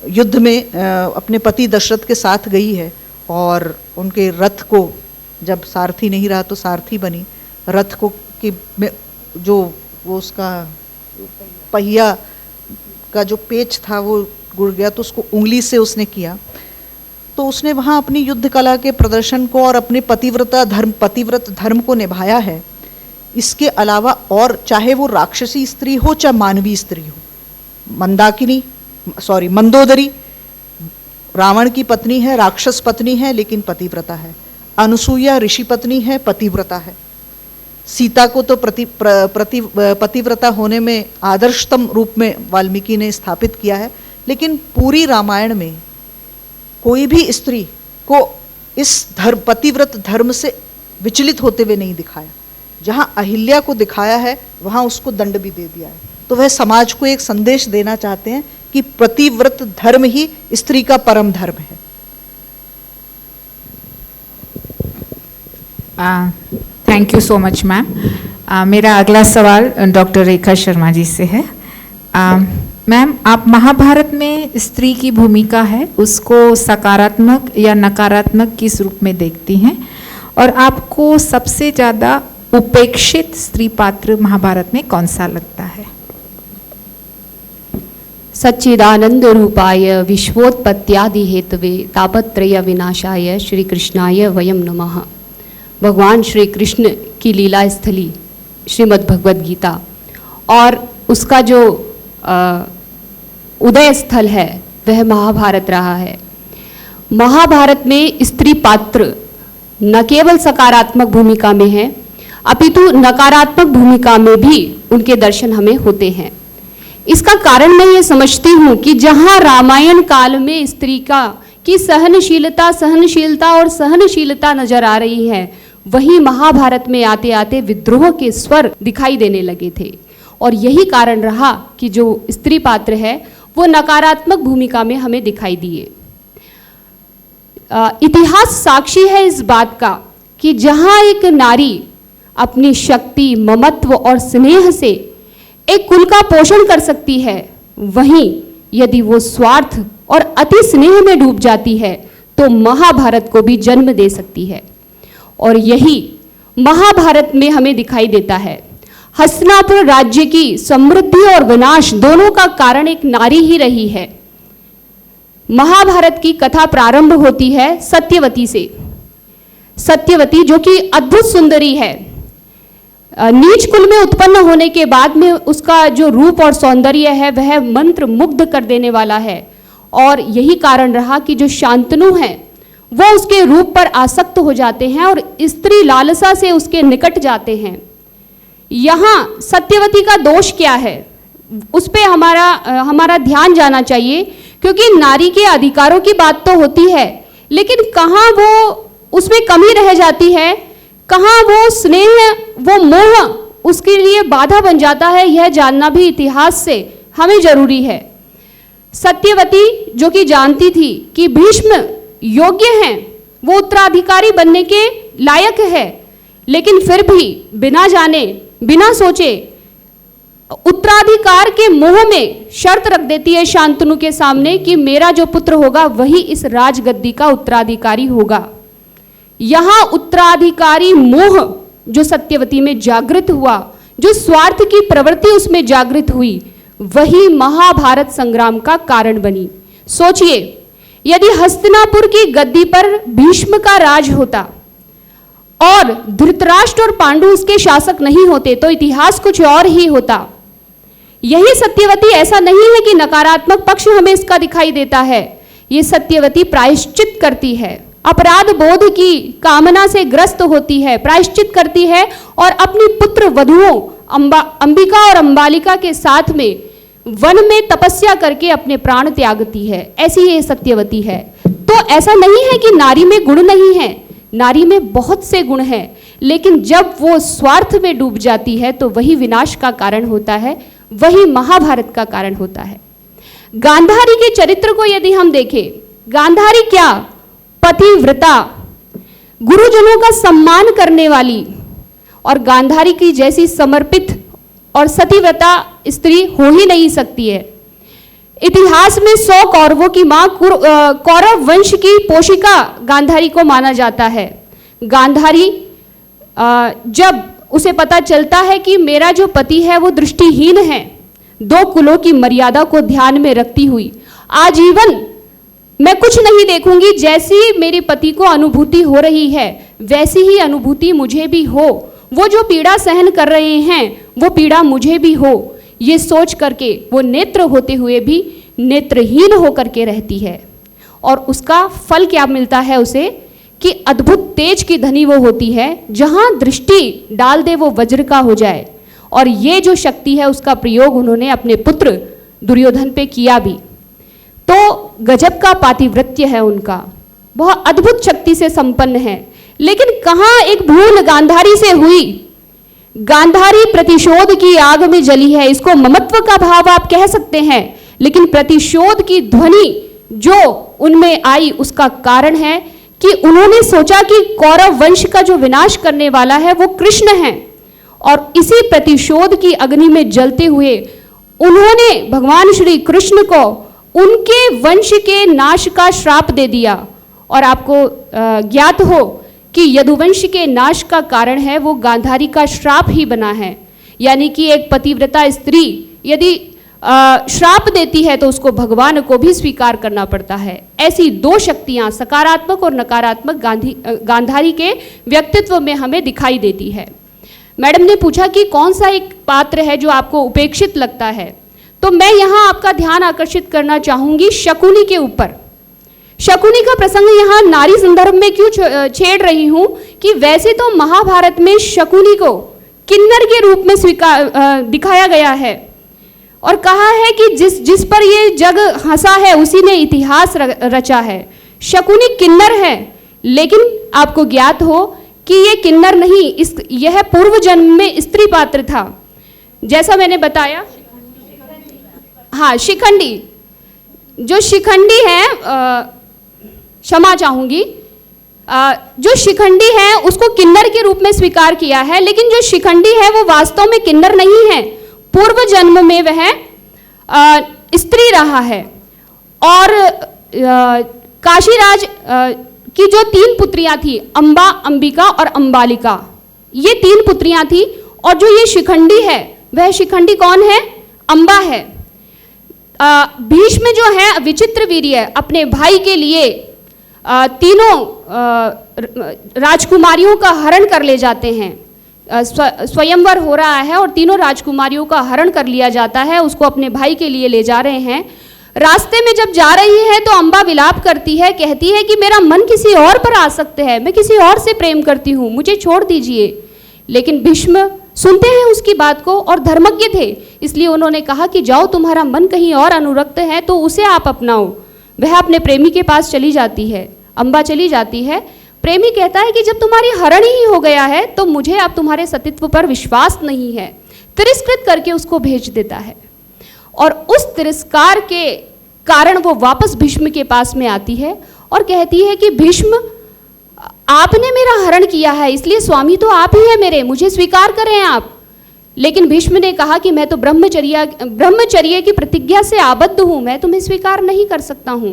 युद्ध में अपने पति दशरथ के साथ गई है और उनके रथ को, जब सारथी नहीं रहा तो सारथी बनी, रथ को कि जो वो उसका पहिया का जो पेच था वो गुड़ गया, तो उसको उंगली से उसने किया। तो उसने वहाँ अपनी युद्ध कला के प्रदर्शन को और अपने पतिव्रत धर्म को निभाया है। इसके अलावा और चाहे वो राक्षसी स्त्री हो चाहे मानवीय स्त्री हो, मंदोदरी रावण की पत्नी है, राक्षस पत्नी है, लेकिन पतिव्रता है। अनुसूया ऋषि पत्नी है, पतिव्रता है। सीता को तो पतिव्रता होने में आदर्शतम रूप में वाल्मीकि ने स्थापित किया है, लेकिन पूरी रामायण में कोई भी स्त्री को इस पतिव्रत धर्म से विचलित होते हुए नहीं दिखाया। जहां अहिल्या को दिखाया है वहां उसको दंड भी दे दिया है। तो वह समाज को एक संदेश देना चाहते हैं कि पतिव्रत धर्म ही स्त्री का परम धर्म है। Thank you so much ma'am. मेरा अगला सवाल डॉक्टर रेखा शर्मा जी से है। मैम, आप महाभारत में स्त्री की भूमिका है उसको सकारात्मक या नकारात्मक किस रूप में देखती हैं, और आपको सबसे ज़्यादा उपेक्षित स्त्री पात्र महाभारत में कौन सा लगता है? सच्चिदानंद रूपाय विश्वोत्पत्त्यादि हेतवे तापत्रय विनाशाय श्री कृष्णाय वयम नमः। भगवान श्री कृष्ण की लीला स्थली श्रीमद् भगवद गीता और उसका जो उदय स्थल है वह महाभारत रहा है। महाभारत में स्त्री पात्र न केवल सकारात्मक भूमिका में है अपितु नकारात्मक भूमिका में भी उनके दर्शन हमें होते हैं। इसका कारण मैं ये समझती हूँ कि जहाँ रामायण काल में स्त्री की सहनशीलता और सहनशीलता नजर आ रही है, वहीं महाभारत में आते आते विद्रोह के स्वर दिखाई देने लगे थे, और यही कारण रहा कि जो स्त्री पात्र है वो नकारात्मक भूमिका में हमें दिखाई दिए। इतिहास साक्षी है इस बात का कि जहाँ एक नारी अपनी शक्ति, ममत्व और स्नेह से एक कुल का पोषण कर सकती है, वहीं यदि वो स्वार्थ और अति स्नेह में डूब जाती है तो महाभारत को भी जन्म दे सकती है। और यही महाभारत में हमें दिखाई देता है। हस्तिनापुर राज्य की समृद्धि और विनाश दोनों का कारण एक नारी ही रही है। महाभारत की कथा प्रारंभ होती है सत्यवती से। सत्यवती जो कि अद्भुत सुंदरी है, नीच कुल में उत्पन्न होने के बाद में उसका जो रूप और सौंदर्य है वह मंत्र मुग्ध कर देने वाला है। और यही कारण रहा कि जो शांतनु हैं वो उसके रूप पर आसक्त हो जाते हैं और स्त्री लालसा से उसके निकट जाते हैं। यहाँ सत्यवती का दोष क्या है, उस पे हमारा ध्यान जाना चाहिए, क्योंकि नारी के अधिकारों की बात तो होती है, लेकिन कहाँ वो उसमें कमी रह जाती है, कहाँ वो स्नेह, वो मोह उसके लिए बाधा बन जाता है, यह जानना भी इतिहास से हमें जरूरी है। सत्यवती जो कि जानती थी कि भीष्म योग्य हैं, वो उत्तराधिकारी बनने के लायक है, लेकिन फिर भी बिना जाने बिना सोचे उत्तराधिकार के मोह में शर्त रख देती है शांतनु के सामने कि मेरा जो पुत्र होगा वही इस राजगद्दी का उत्तराधिकारी होगा। यहाँ उत्तराधिकारी मोह जो सत्यवती में जागृत हुआ, जो स्वार्थ की प्रवृत्ति उसमें जागृत हुई, वही महाभारत संग्राम का कारण बनी। सोचिए, यदि हस्तिनापुर की गद्दी पर भीष्म का राज होता और धृतराष्ट्र और पांडु उसके शासक नहीं होते तो इतिहास कुछ और ही होता। यही सत्यवती ऐसा नहीं है कि नकारात्मक पक्ष हमें इसका दिखाई देता है, ये सत्यवती प्रायश्चित करती है, अपराध बोध की कामना से ग्रस्त होती है, प्रायश्चित करती है और अपनी पुत्र वधुओं अंबिका और अंबालिका के साथ में वन में तपस्या करके अपने प्राण त्यागती है। ऐसी ये सत्यवती है। तो ऐसा नहीं है कि नारी में गुण नहीं है, नारी में बहुत से गुण हैं, लेकिन जब वो स्वार्थ में डूब जाती है तो वही विनाश का कारण होता है, वही महाभारत का कारण होता है। गांधारी के चरित्र को यदि हम देखें, गांधारी क्या, पतिव्रता, गुरुजनों का सम्मान करने वाली, और गांधारी की जैसी समर्पित और सतीव्रता स्त्री हो ही नहीं सकती है। इतिहास में 100 कौरवों की मां कौरव वंश की पोषिका गांधारी को माना जाता है। गांधारी जब उसे पता चलता है कि मेरा जो पति है वो दृष्टिहीन है, 2 कुलों की मर्यादा को ध्यान में रखती हुई आजीवन मैं कुछ नहीं देखूंगी, जैसी मेरे पति को अनुभूति हो रही है वैसी ही अनुभूति मुझे भी हो, वो जो पीड़ा सहन कर रहे हैं वो पीड़ा मुझे भी हो, ये सोच करके वो नेत्र होते हुए भी नेत्रहीन होकर के रहती है। और उसका फल क्या मिलता है उसे कि अद्भुत तेज की धनी वो होती है, जहां दृष्टि डाल दे वो वज्र का हो जाए। और ये जो शक्ति है उसका प्रयोग उन्होंने अपने पुत्र दुर्योधन पे किया भी। तो गजब का पातिव्रत्य है उनका, बहुत अद्भुत शक्ति से संपन्न है। लेकिन कहाँ एक भूल गांधारी से हुई। गांधारी प्रतिशोध की आग में जली है, इसको ममत्व का भाव आप कह सकते हैं, लेकिन प्रतिशोध की ध्वनि जो उनमें आई उसका कारण है कि उन्होंने सोचा कि कौरव वंश का जो विनाश करने वाला है वो कृष्ण है, और इसी प्रतिशोध की अग्नि में जलते हुए उन्होंने भगवान श्री कृष्ण को उनके वंश के नाश का श्राप दे दिया। और आपको ज्ञात हो कि यदुवंश के नाश का कारण है वो गांधारी का श्राप ही बना है। यानी कि एक पतिव्रता स्त्री यदि श्राप देती है तो उसको भगवान को भी स्वीकार करना पड़ता है। ऐसी 2 शक्तियां सकारात्मक और नकारात्मक गांधारी के व्यक्तित्व में हमें दिखाई देती है। मैडम ने पूछा कि कौन सा एक पात्र है जो आपको उपेक्षित लगता है, तो मैं यहाँ आपका ध्यान आकर्षित करना चाहूंगी शकुनी के ऊपर। शकुनी का प्रसंग यहाँ नारी संदर्भ में क्यों छेड़ रही हूँ कि वैसे तो महाभारत में शकुनी को किन्नर के रूप में दिखाया गया है और कहा है कि जिस पर ये जग हंसा है उसी ने इतिहास रचा है। शकुनी किन्नर है, लेकिन आपको ज्ञात हो कि ये किन्नर नहीं, यह पूर्व जन्म में स्त्री पात्र था। जैसा मैंने बताया, हाँ, शिखंडी, जो शिखंडी है, क्षमा चाहूंगी, जो शिखंडी है उसको किन्नर के रूप में स्वीकार किया है, लेकिन जो शिखंडी है वो वास्तव में किन्नर नहीं है, पूर्व जन्म में वह स्त्री रहा है। और काशीराज की जो 3 पुत्रियां थी, अंबा, अंबिका और अंबालिका, ये 3 पुत्रियां थी। और जो ये शिखंडी है वह शिखंडी कौन है? अंबा है। भीष्म जो है विचित्र वीर्य, अपने भाई के लिए तीनों राजकुमारियों का हरण कर ले जाते हैं। स्वयंवर हो रहा है और तीनों राजकुमारियों का हरण कर लिया जाता है, उसको अपने भाई के लिए ले जा रहे हैं। रास्ते में जब जा रही है तो अम्बा विलाप करती है, कहती है कि मेरा मन किसी और पर आसक्त है, मैं किसी और से प्रेम करती हूँ, मुझे छोड़ दीजिए। लेकिन भीष्म सुनते हैं उसकी बात को और धर्मज्ञ थे, इसलिए उन्होंने कहा कि जाओ, तुम्हारा मन कहीं और अनुरक्त है तो उसे आप अपनाओ। वह अपने प्रेमी के पास चली जाती है, अम्बा चली जाती है। प्रेमी कहता है कि जब तुम्हारी हरण ही हो गया है तो मुझे अब तुम्हारे सतीत्व पर विश्वास नहीं है, तिरस्कृत करके उसको भेज देता है। और उस तिरस्कार के कारण वो वापस भीष्म के पास में आती है और कहती है कि भीष्म, आपने मेरा हरण किया है, इसलिए स्वामी तो आप ही हैं मेरे, मुझे स्वीकार करें आप। लेकिन भीष्म ने कहा कि मैं तो ब्रह्मचर्य की प्रतिज्ञा से आबद्ध हूँ, मैं तुम्हें स्वीकार नहीं कर सकता हूँ।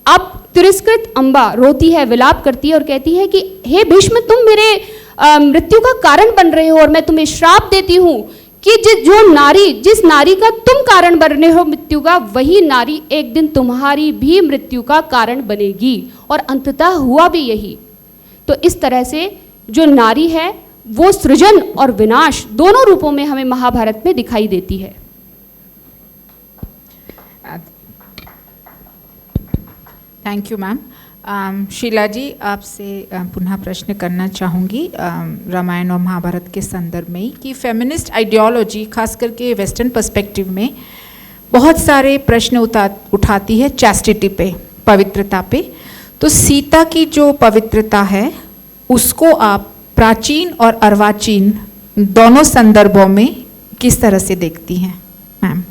अब तिरस्कृत अम्बा रोती है, विलाप करती है और कहती है कि हे भीष्म, तुम मेरे मृत्यु का कारण बन रहे हो और मैं तुम्हें श्राप देती हूँ कि जिस नारी का तुम कारण बन रहे हो मृत्यु का, वही नारी एक दिन तुम्हारी भी मृत्यु का कारण बनेगी। और अंततः हुआ भी यही। तो इस तरह से जो नारी है वो सृजन और विनाश दोनों रूपों में हमें महाभारत में दिखाई देती है। Thank you ma'am. Sheela ji, आपसे पुनः प्रश्न करना चाहूँगी रामायण और महाभारत के संदर्भ में कि फेमिनिस्ट आइडियोलॉजी खास करके वेस्टर्न पर्सपेक्टिव में बहुत सारे प्रश्न उठाती है चैस्टिटी पे, पवित्रता पे। तो सीता की जो पवित्रता है उसको आप प्राचीन और अर्वाचीन दोनों संदर्भों में किस तरह से देखती हैं मैम?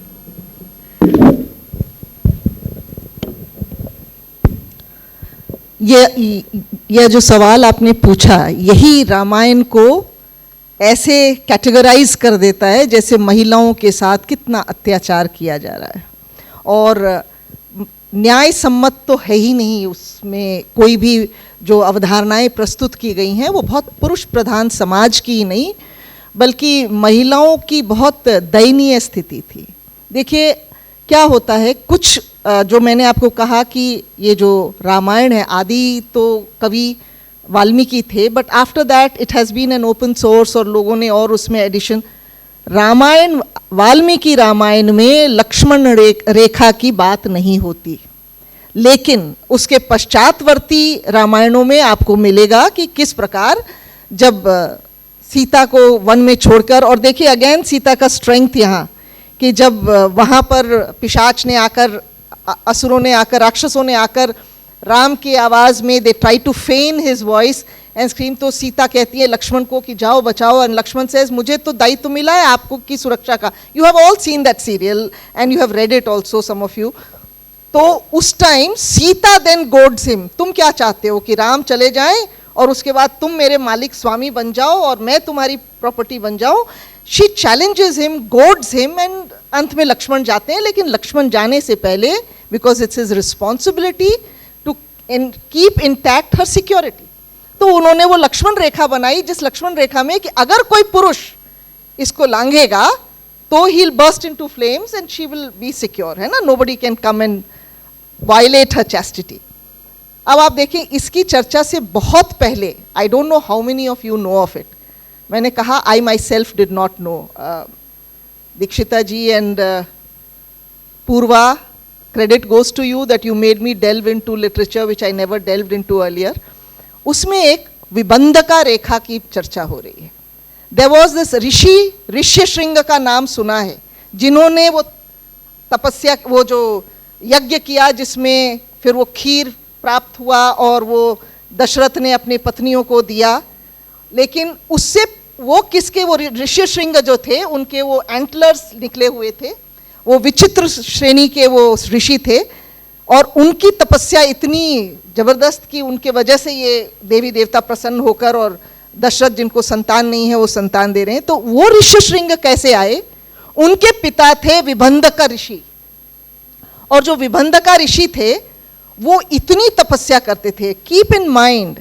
यह जो सवाल आपने पूछा, यही रामायण को ऐसे कैटेगराइज कर देता है जैसे महिलाओं के साथ कितना अत्याचार किया जा रहा है। और न्याय सम्मत तो है ही नहीं, उसमें कोई भी जो अवधारणाएं प्रस्तुत की गई हैं वो बहुत पुरुष प्रधान समाज की ही नहीं बल्कि महिलाओं की बहुत दयनीय स्थिति थी। देखिए क्या होता है, कुछ जो मैंने आपको कहा कि ये जो रामायण है आदि तो कवि वाल्मीकि थे, but after that it has been an open source और लोगों ने और उसमें एडिशन। रामायण, वाल्मीकि रामायण में लक्ष्मण रेखा की बात नहीं होती, लेकिन उसके पश्चातवर्ती रामायणों में आपको मिलेगा कि किस प्रकार जब सीता को वन में छोड़कर, और देखिए अगेन सीता का स्ट्रेंथ यहाँ कि जब वहाँ पर पिशाच ने आकर, असुरों ने आकर, राक्षसों ने आकर राम की आवाज़ में they try to feign his voice and scream, तो सीता कहती है लक्ष्मण को कि जाओ बचाओ, एंड लक्ष्मण सेज मुझे तो दायित्व मिला है आपको की सुरक्षा का। You have all seen that serial and you have read it also some of you. तो उस time Sita then goads him, तुम क्या चाहते हो कि राम चले जाएं और उसके बाद तुम मेरे मालिक स्वामी बन जाओ और मैं तुम्हारी प्रॉपर्टी बन जाऊं। She challenges him, goads him, and अंत में लक्ष्मण जाते हैं। लेकिन लक्ष्मण जाने से पहले, because it's his responsibility to keep intact her security, तो उन्होंने वो लक्ष्मण रेखा बनाई, जिस लक्ष्मण रेखा में कि अगर कोई पुरुष इसको लांघेगा तो ही will burst into flames and she will be secure, है ना, nobody can come and violate her chastity. अब आप देखें, इसकी चर्चा से बहुत पहले, I don't know how many of you know of it, मैंने कहा I myself did not know. Dikshita ji and Purva, credit goes to you that you made me delve into literature which I never delved into earlier. उसमें एक विबंधका रेखा की चर्चा हो रही है। There was this Rishyashring का नाम सुना है, जिन्होंने वो तपस्या, वो जो यज्ञ किया जिसमें फिर वो खीर प्राप्त हुआ और वो दशरथ ने अपनी पत्नियों को दिया। लेकिन उससे वो किसके, वो ऋष्यशृंग जो थे उनके वो एंटलर्स निकले हुए थे, वो विचित्र श्रेणी के वो ऋषि थे और उनकी तपस्या इतनी जबरदस्त कि उनके वजह से ये देवी देवता प्रसन्न होकर, और दशरथ जिनको संतान नहीं है वो संतान दे रहे हैं। तो वो ऋष्यशृंग कैसे आए? उनके पिता थे विबंधका ऋषि, और जो विबंधका ऋषि थे वो इतनी तपस्या करते थे। कीप इन माइंड,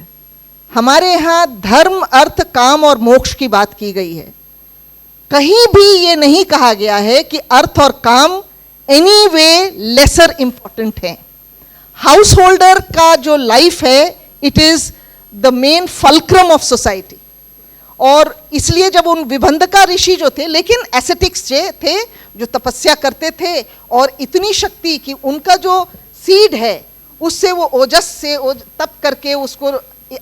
हमारे यहाँ धर्म, अर्थ, काम और मोक्ष की बात की गई है, कहीं भी ये नहीं कहा गया है कि अर्थ और काम एनी वे लेसर इंपॉर्टेंट है। हाउस होल्डर का जो लाइफ है, it is the main fulcrum of society, और इसलिए जब उन विभंदका ऋषि जो थे, लेकिन एसेटिक्स थे जो तपस्या करते थे, और इतनी शक्ति कि उनका जो सीड है उससे वो ओजस से तप करके उसको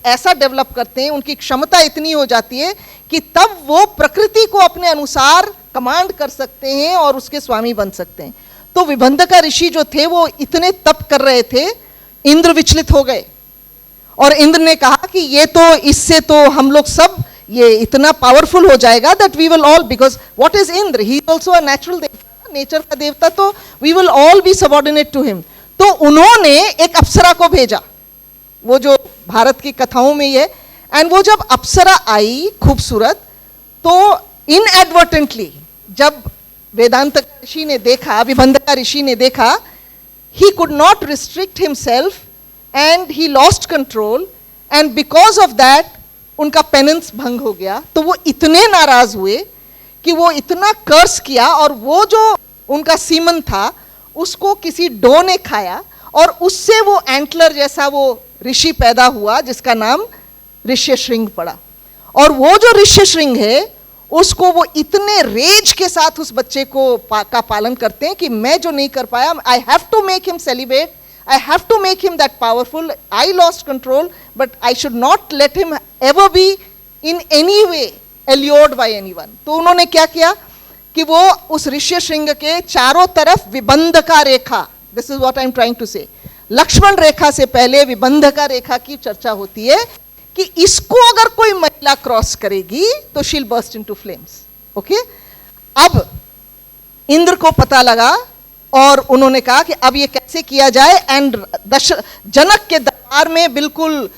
ऐसा डेवलप करते हैं, उनकी क्षमता इतनी हो जाती है कि तब वो प्रकृति को अपने अनुसार कमांड कर सकते हैं और उसके स्वामी बन सकते हैं। तो विभंदका ऋषि जो थे वो इतने तप कर रहे थे, इंद्र विचलित हो गए और इंद्र ने कहा कि ये तो, इससे तो हम लोग सब ये इतना पावरफुल हो जाएगा that we will all, because what is Indra, he is also a natural देवता, नेचर का देवता, तो we will all be subordinate to him. तो उन्होंने एक अप्सरा को भेजा, वो जो भारत की कथाओं में ये, एंड वो जब अप्सरा आई खूबसूरत, तो इनएडवर्टेंटली जब वेदांत ऋषि ने देखा, विभंदका ऋषि ने देखा, he could not restrict himself and he lost control, and because of that उनका पेनेंस भंग हो गया। तो वो इतने नाराज हुए कि वो इतना कर्स किया, और वो जो उनका सीमन था उसको किसी डो ने खाया, और उससे वो एंटलर जैसा वो ऋषि पैदा हुआ जिसका नाम ऋष्यशृंग पड़ा। और वो जो ऋष्यशृंग है उसको वो इतने रेज के साथ उस बच्चे को का पालन करते हैं कि मैं जो नहीं कर पाया, I have to make him celebrate, I have to make him that powerful. I lost control, but I should not let him ever be in any way allured by anyone. तो उन्होंने क्या किया कि वो उस ऋष्यशृंग के चारों तरफ विबंधका रेखा, this is what I am trying to say, Lakshman रेखा से पहले विबंधका रेखा की चर्चा होती है कि इसको अगर कोई महिला क्रॉस करेगी तो she'll burst into flames. Okay? अब इंद्र को पता लगा और उन्होंने कहा कि अब ये कैसे किया जाए, एंड जनक के दरबार में बिल्कुल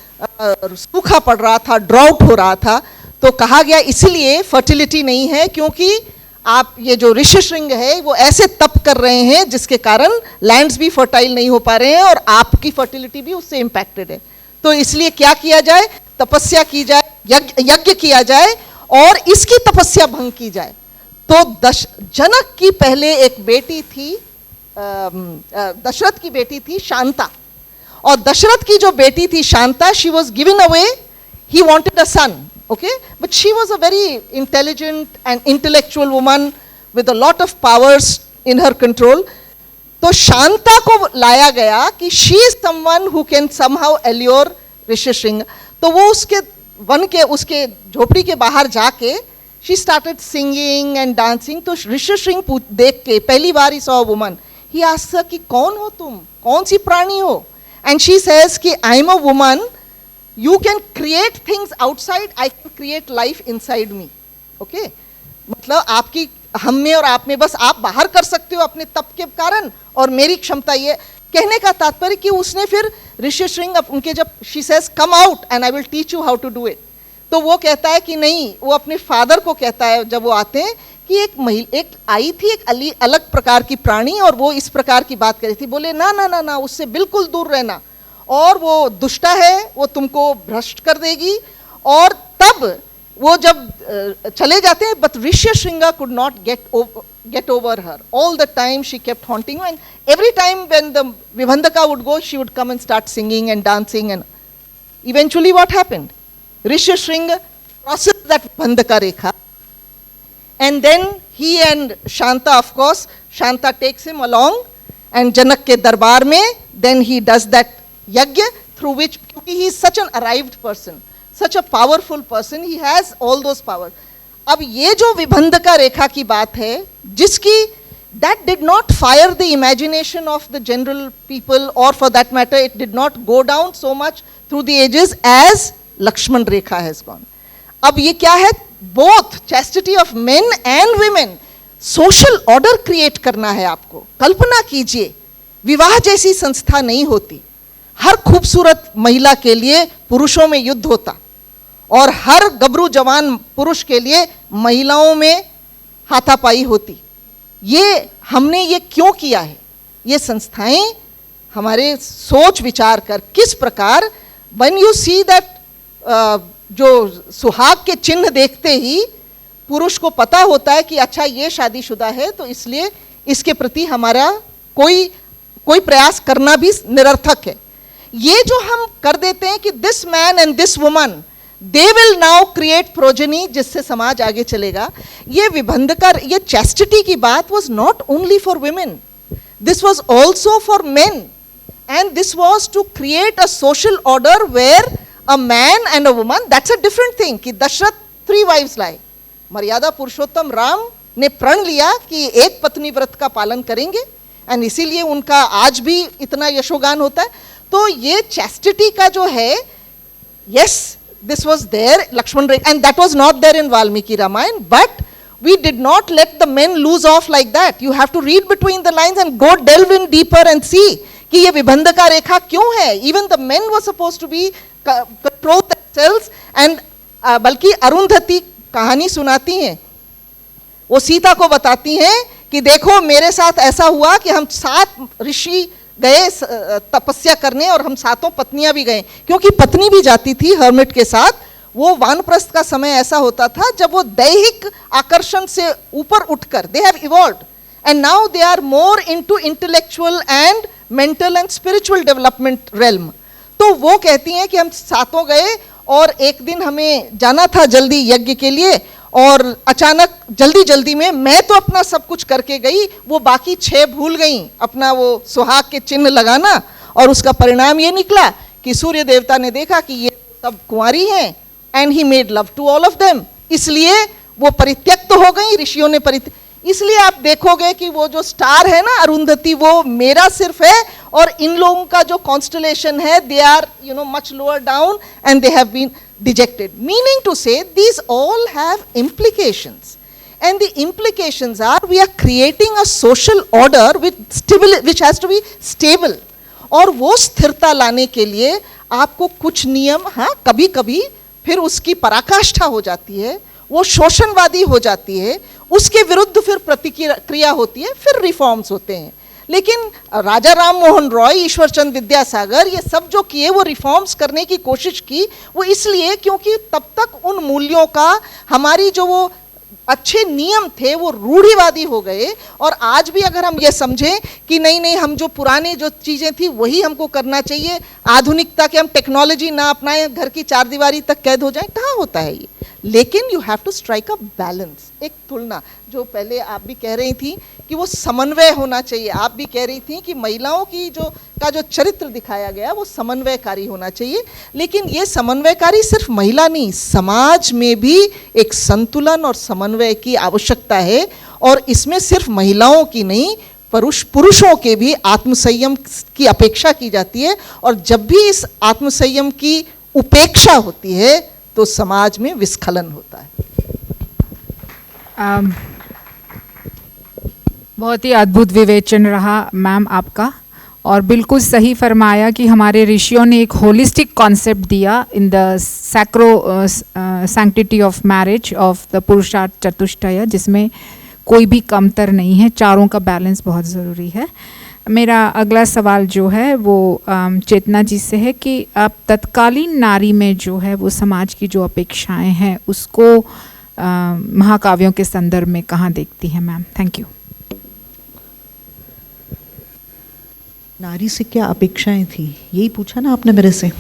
सूखा पड़ रहा था, ड्राउट हो रहा था। तो कहा गया इसलिए फर्टिलिटी नहीं है क्योंकि आप ये जो ऋष्यशृंग है वो ऐसे तप कर रहे हैं जिसके कारण लैंड्स भी फर्टाइल नहीं हो पा रहे हैं और आपकी फर्टिलिटी भी उससे इंपैक्टेड है। तो इसलिए क्या किया जाए, तपस्या की जाए, यज्ञ किया जाए और इसकी तपस्या भंग की जाए। तो जनक की पहले एक बेटी थी, दशरथ की बेटी थी शांता, और दशरथ की जो बेटी थी Shanta, she was given away, he wanted a son, okay, but she was a very intelligent and intellectual woman with a lot of powers in her control. तो शांता को लाया गया कि she is someone who can somehow allure Rishyashringa. तो वो उसके one के, उसके झोपड़ी के बाहर जाके she started singing and dancing। तो ऋष्यशृंग देख के पहली बार ही saw a woman, he asked her कि कौन हो तुम, कौन सी प्राणी हो, and she says कि I am a woman, you can create things outside, I can create life inside me, okay? मतलब आपकी, हम में और आप में बस आप बाहर कर सकते हो अपने तप के कारण, और मेरी क्षमता ये, कहने का तात्पर्य कि उसने फिर ऋष्यशृंग उनके जब she says come out and I will teach you how to do it, तो वो कहता है कि नहीं, वो अपने फादर को कहता है जब वो आते हैं कि एक आई थी एक अलग प्रकार की प्राणी और वो इस प्रकार की बात कर रही थी। बोले ना ना ना ना, उससे बिल्कुल दूर रहना, और वो दुष्टा है, वो तुमको भ्रष्ट कर देगी। और तब वो जब चले जाते हैं, but Rishyashringa could not get over her, all the time she kept haunting, and every time when the Vibhandaka would go she would come and start singing and dancing, and eventually what happened, Rishyashring crosses that Vibhandaka Rekha, and then he and Shanta, of course, Shanta takes him along and Janak ke darbar mein, then he does that yajna through which, because he is such an arrived person, such a powerful person, he has all those powers. अब ये जो विभंदका रेखा की बात है, जिसकी that did not fire the imagination of the general people, or for that matter it did not go down so much through the ages as Lakshman Rekha has gone. अब ये क्या है, both chastity of men and women, social order create करना है आपको। कल्पना कीजिए, विवाह जैसी संस्था नहीं होती, हर खूबसूरत महिला के लिए पुरुषों में युद्ध होता, और हर गबरू जवान पुरुष के लिए महिलाओं में हाथापाई होती। ये हमने ये क्यों किया है, ये संस्थाएं हमारे सोच विचार कर किस प्रकार, when you see that जो सुहाग के चिन्ह देखते ही पुरुष को पता होता है कि अच्छा ये शादीशुदा है, तो इसलिए इसके प्रति हमारा कोई प्रयास करना भी निरर्थक है। ये जो हम कर देते हैं कि this man and this woman they will now create progeny, जिससे समाज आगे चलेगा। ये विभंधकर, ये चैस्टिटी की बात was not only for women, this was also for men, and this was to create a social order where a man and a woman, that's a different thing कि Dashrath 3 wives लाए। मर्यादा पुरुषोत्तम राम ने प्रण लिया कि एक पत्नी व्रत का पालन करेंगे, एंड इसीलिए उनका आज भी इतना यशोगान होता है। तो ये चैस्टिटी का जो है, yes, this was there, Lakshman Rekha, and that was not there in Valmiki Ramayana, but we did not let the men lose off like that. You have to read between the lines and go delve in deeper and see कि ये विभंधका रेखा क्यों है। Even the men were supposed to be control themselves, and बल्कि अरुंधति कहानी सुनाती हैं, वो सीता को बताती हैं कि देखो मेरे साथ ऐसा हुआ कि हम 7 ऋषि गए तपस्या करने और हम 7 पत्नियां भी गए, क्योंकि पत्नी भी जाती थी हर्मिट के साथ। वो वानप्रस्थ का समय ऐसा होता था जब वो दैहिक आकर्षण से ऊपर उठकर, they have evolved and now they are more into intellectual and mental and spiritual development realm. तो वो कहती हैं कि हम 7 गए और एक दिन हमें जाना था जल्दी यज्ञ के लिए, और अचानक जल्दी जल्दी में मैं तो अपना सब कुछ करके गई, वो बाकी 6 भूल गई अपना वो सुहाग के चिन्ह लगाना, और उसका परिणाम ये निकला कि सूर्य देवता ने देखा कि ये सब कुंवारी हैं, and he made love to all of them, इसलिए वो परित्यक्त हो गई, ऋषियों ने इसलिए आप देखोगे कि वो जो स्टार है ना अरुंधति, वो मेरा सिर्फ है, और इन लोगों का जो कॉन्स्टलेशन है, they are much lower down and they have been dejected, meaning to say these all have implications, and the implications are we are creating a social order which has to be stable, और वो स्थिरता लाने के लिए आपको कुछ नियम, हाँ कभी कभी फिर उसकी पराकाष्ठा हो जाती है, वो शोषणवादी हो जाती है, उसके विरुद्ध फिर प्रतिक्रिया होती है, फिर रिफॉर्म्स होते हैं। लेकिन राजा राम मोहन रॉय, ईश्वर चंद्र विद्यासागर, ये सब जो किए वो रिफॉर्म्स करने की कोशिश की, वो इसलिए क्योंकि तब तक उन मूल्यों का, हमारी जो वो अच्छे नियम थे वो रूढ़िवादी हो गए। और आज भी अगर हम ये समझें कि नहीं नहीं हम जो पुराने जो चीज़ें थी वही हमको करना चाहिए, आधुनिकता के हम टेक्नोलॉजी ना अपनाएं, घर की 4 दीवारी तक कैद हो जाए, कहाँ होता है ये। लेकिन you have to strike a balance, एक तुलना, जो पहले आप भी कह रही थी कि वो समन्वय होना चाहिए, आप भी कह रही थी कि महिलाओं की जो चरित्र दिखाया गया वो समन्वयकारी होना चाहिए। लेकिन ये समन्वयकारी सिर्फ महिला नहीं, समाज में भी एक संतुलन और समन्वय की आवश्यकता है, और इसमें सिर्फ महिलाओं की नहीं, पुरुषों के भी आत्मसंयम की अपेक्षा की जाती है, और जब भी इस आत्मसंयम की उपेक्षा होती है तो समाज में विस्खलन होता है। बहुत ही अद्भुत विवेचन रहा मैम आपका, और बिल्कुल सही फरमाया कि हमारे ऋषियों ने एक होलिस्टिक कॉन्सेप्ट दिया in the sacro sanctity of marriage of the पुरुषार्थ चतुष्टय, जिसमें कोई भी कमतर नहीं है, चारों का बैलेंस बहुत ज़रूरी है। मेरा अगला सवाल जो है वो चेतना जी से है कि आप तत्कालीन नारी में जो है वो समाज की जो अपेक्षाएं हैं उसको महाकाव्यों के संदर्भ में कहाँ देखती हैं मैम? Thank you. नारी से क्या अपेक्षाएं थी, यही पूछा ना आपने मेरे से।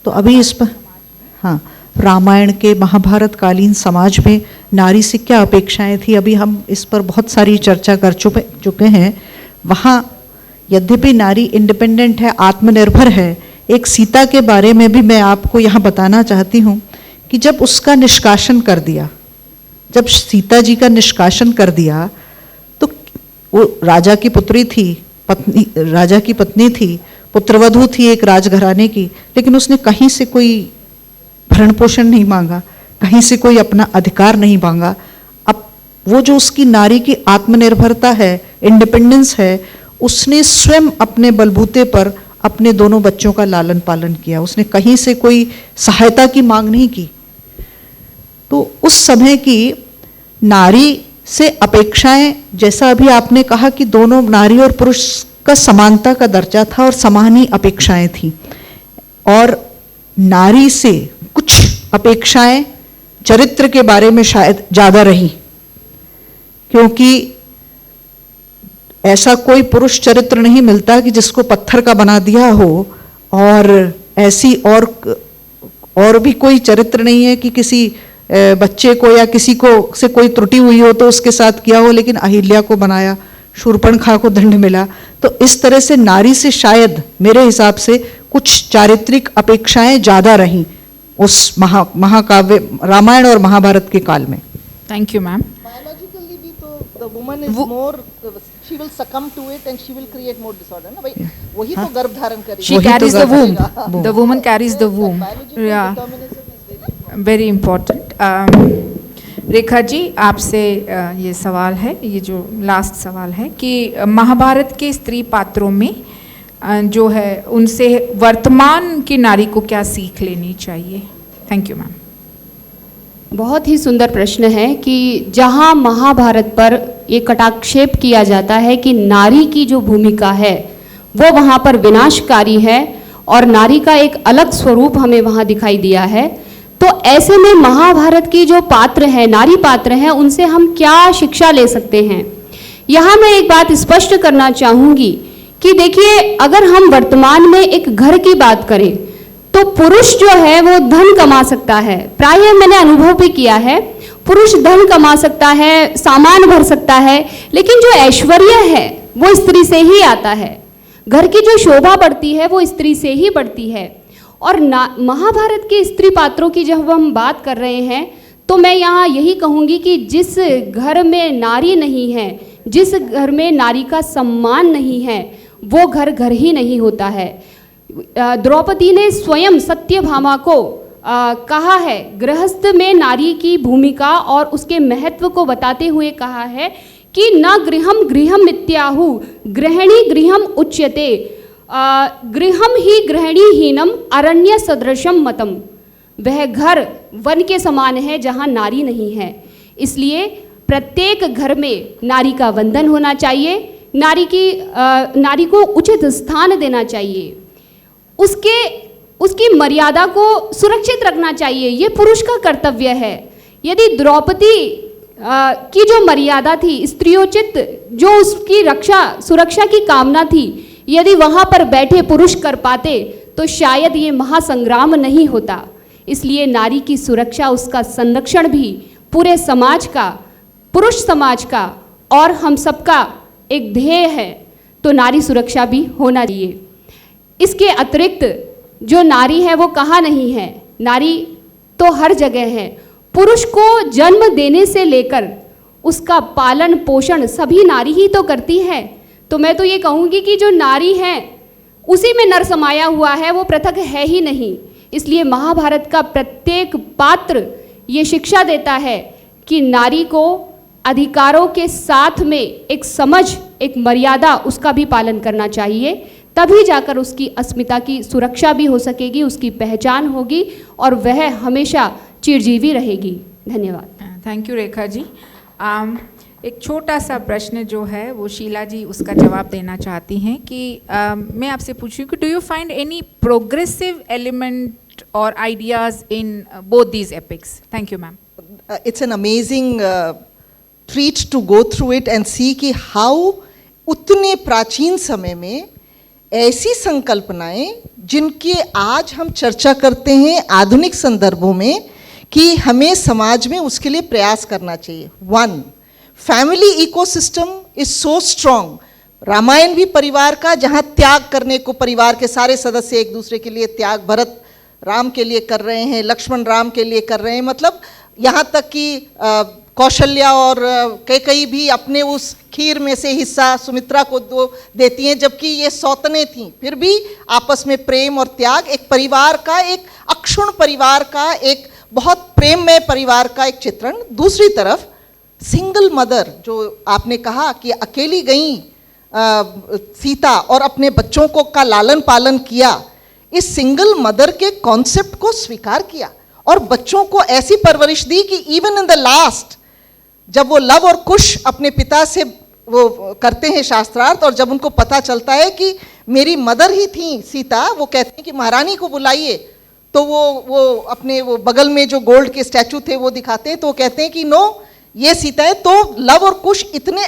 तो अभी इस पर, हाँ, रामायण के महाभारत कालीन समाज में नारी से क्या अपेक्षाएं थी, अभी हम इस पर बहुत सारी चर्चा कर चुके हैं। वहाँ यद्यपि नारी इंडिपेंडेंट है, आत्मनिर्भर है, एक सीता के बारे में भी मैं आपको यहाँ बताना चाहती हूँ कि जब उसका निष्कासन कर दिया, जब सीता जी का निष्कासन कर दिया, तो वो राजा की पुत्री थी, राजा की पत्नी थी, पुत्रवधू थी एक राजघराने की, लेकिन उसने कहीं से कोई भरण पोषण नहीं मांगा, कहीं से कोई अपना अधिकार नहीं मांगा। अब वो जो उसकी नारी की आत्मनिर्भरता है, इंडिपेंडेंस है, उसने स्वयं अपने बलबूते पर अपने दोनों बच्चों का लालन पालन किया, उसने कहीं से कोई सहायता की मांग नहीं की। तो उस समय की नारी से अपेक्षाएं, जैसा अभी आपने कहा कि दोनों नारी और पुरुष का समानता का दर्जा था और समान ही अपेक्षाएं थी, और नारी से कुछ अपेक्षाएं चरित्र के बारे में शायद ज़्यादा रही, क्योंकि ऐसा कोई पुरुष चरित्र नहीं मिलता कि जिसको पत्थर का बना दिया हो, और ऐसी और और भी कोई चरित्र नहीं है कि किसी बच्चे को या किसी को से कोई त्रुटि हुई हो तो उसके साथ किया हो, लेकिन अहिल्या को बनाया, शूर्पणखा को दंड मिला। तो इस तरह से नारी से शायद मेरे हिसाब से कुछ चारित्रिक अपेक्षाएं ज्यादा रहीं उस महाकाव्य रामायण और महाभारत के काल में। Thank you ma'am. बायोलॉजिकली भी तो the woman is more, she will succumb to it and she will create more disorder ना भाई, वही तो गर्भ धारण करेगी, she carries the womb, the woman carries the womb, या वेरी इंपॉर्टेंट। रेखा जी आपसे ये सवाल है, ये जो लास्ट सवाल है कि महाभारत के स्त्री पात्रों में जो है उनसे वर्तमान की नारी को क्या सीख लेनी चाहिए? Thank you ma'am. बहुत ही सुंदर प्रश्न है कि जहाँ महाभारत पर ये कटाक्षेप किया जाता है कि नारी की जो भूमिका है वो वहाँ पर विनाशकारी है और नारी का एक अलग स्वरूप हमें वहाँ दिखाई दिया है, तो ऐसे में महाभारत की जो पात्र हैं, नारी पात्र हैं, उनसे हम क्या शिक्षा ले सकते हैं? यहाँ मैं एक बात स्पष्ट करना चाहूँगी कि देखिए, अगर हम वर्तमान में एक घर की बात करें तो पुरुष जो है वो धन कमा सकता है, प्रायः मैंने अनुभव भी किया है, पुरुष धन कमा सकता है, सामान भर सकता है, लेकिन जो ऐश्वर्य है वो स्त्री से ही आता है। घर की जो शोभा बढ़ती है वो स्त्री से ही बढ़ती है। और महाभारत के स्त्री पात्रों की जब हम बात कर रहे हैं तो मैं यहाँ यही कहूँगी कि जिस घर में नारी नहीं है, जिस घर में नारी का सम्मान नहीं है, वो घर घर ही नहीं होता है। द्रौपदी ने स्वयं सत्यभामा को कहा है, गृहस्थ में नारी की भूमिका और उसके महत्व को बताते हुए कहा है कि न गृहम गृहम इत्याहु गृहिणी गृहम उच्यते, गृहम ही गृहिणीहीनम अरण्य सदृशम मतम। वह घर वन के समान है जहाँ नारी नहीं है। इसलिए प्रत्येक घर में नारी का वंदन होना चाहिए, नारी को उचित स्थान देना चाहिए, उसकी मर्यादा को सुरक्षित रखना चाहिए, ये पुरुष का कर्तव्य है। यदि द्रौपदी की जो मर्यादा थी, स्त्रियोचित जो उसकी सुरक्षा की कामना थी, यदि वहाँ पर बैठे पुरुष कर पाते तो शायद ये महासंग्राम नहीं होता। इसलिए नारी की सुरक्षा, उसका संरक्षण भी पूरे समाज का, पुरुष समाज का और हम सबका एक ध्येय है, तो नारी सुरक्षा भी होना चाहिए। इसके अतिरिक्त जो नारी है वो कहाँ नहीं है, नारी तो हर जगह है। पुरुष को जन्म देने से लेकर उसका पालन पोषण सभी नारी ही तो करती है। तो मैं तो ये कहूँगी कि जो नारी है उसी में नर समाया हुआ है, वो पृथक है ही नहीं। इसलिए महाभारत का प्रत्येक पात्र ये शिक्षा देता है कि नारी को अधिकारों के साथ में एक समझ, एक मर्यादा, उसका भी पालन करना चाहिए, तभी जाकर उसकी अस्मिता की सुरक्षा भी हो सकेगी, उसकी पहचान होगी और वह हमेशा चिरजीवी रहेगी। धन्यवाद। Thank you Rekha ji. एक छोटा सा प्रश्न जो है वो शीला जी उसका जवाब देना चाहती हैं कि मैं आपसे पूछूं कि do you find any progressive element और ideas in both these epics? Thank you ma'am. It's an amazing treat to go through it and see कि हाउ उतने प्राचीन समय में ऐसी संकल्पनाएं जिनकी आज हम चर्चा करते हैं आधुनिक संदर्भों में कि हमें समाज में उसके लिए प्रयास करना चाहिए। One, family ecosystem is so strong. Ramayana भी परिवार का, जहाँ त्याग करने को परिवार के सारे सदस्य एक दूसरे के लिए त्याग, भरत राम के लिए कर रहे हैं, लक्ष्मण राम के लिए कर रहे हैं, मतलब यहाँ तक कि कौशल्या और कैकेयी भी अपने उस खीर में से हिस्सा सुमित्रा को देती हैं, जबकि ये सौतने थीं, फिर भी आपस में प्रेम और त्याग, एक परिवार का, एक अक्षुण्ण परिवार का, एक बहुत प्रेममय परिवार का एक चित्रण। दूसरी तरफ सिंगल मदर, जो आपने कहा कि अकेली गई सीता और अपने बच्चों को का लालन पालन किया, इस सिंगल मदर के कॉन्सेप्ट को स्वीकार किया और बच्चों को ऐसी परवरिश दी कि इवन इन द लास्ट, जब वो लव और कुश अपने पिता से वो करते हैं शास्त्रार्थ, और जब उनको पता चलता है कि मेरी मदर ही थी सीता, वो कहते हैं कि महारानी को बुलाइए, तो वो अपने वो बगल में जो गोल्ड के स्टैचू थे वो दिखाते हैं, तो वो कहते हैं कि नो, ये सीता है। तो लव और कुश इतने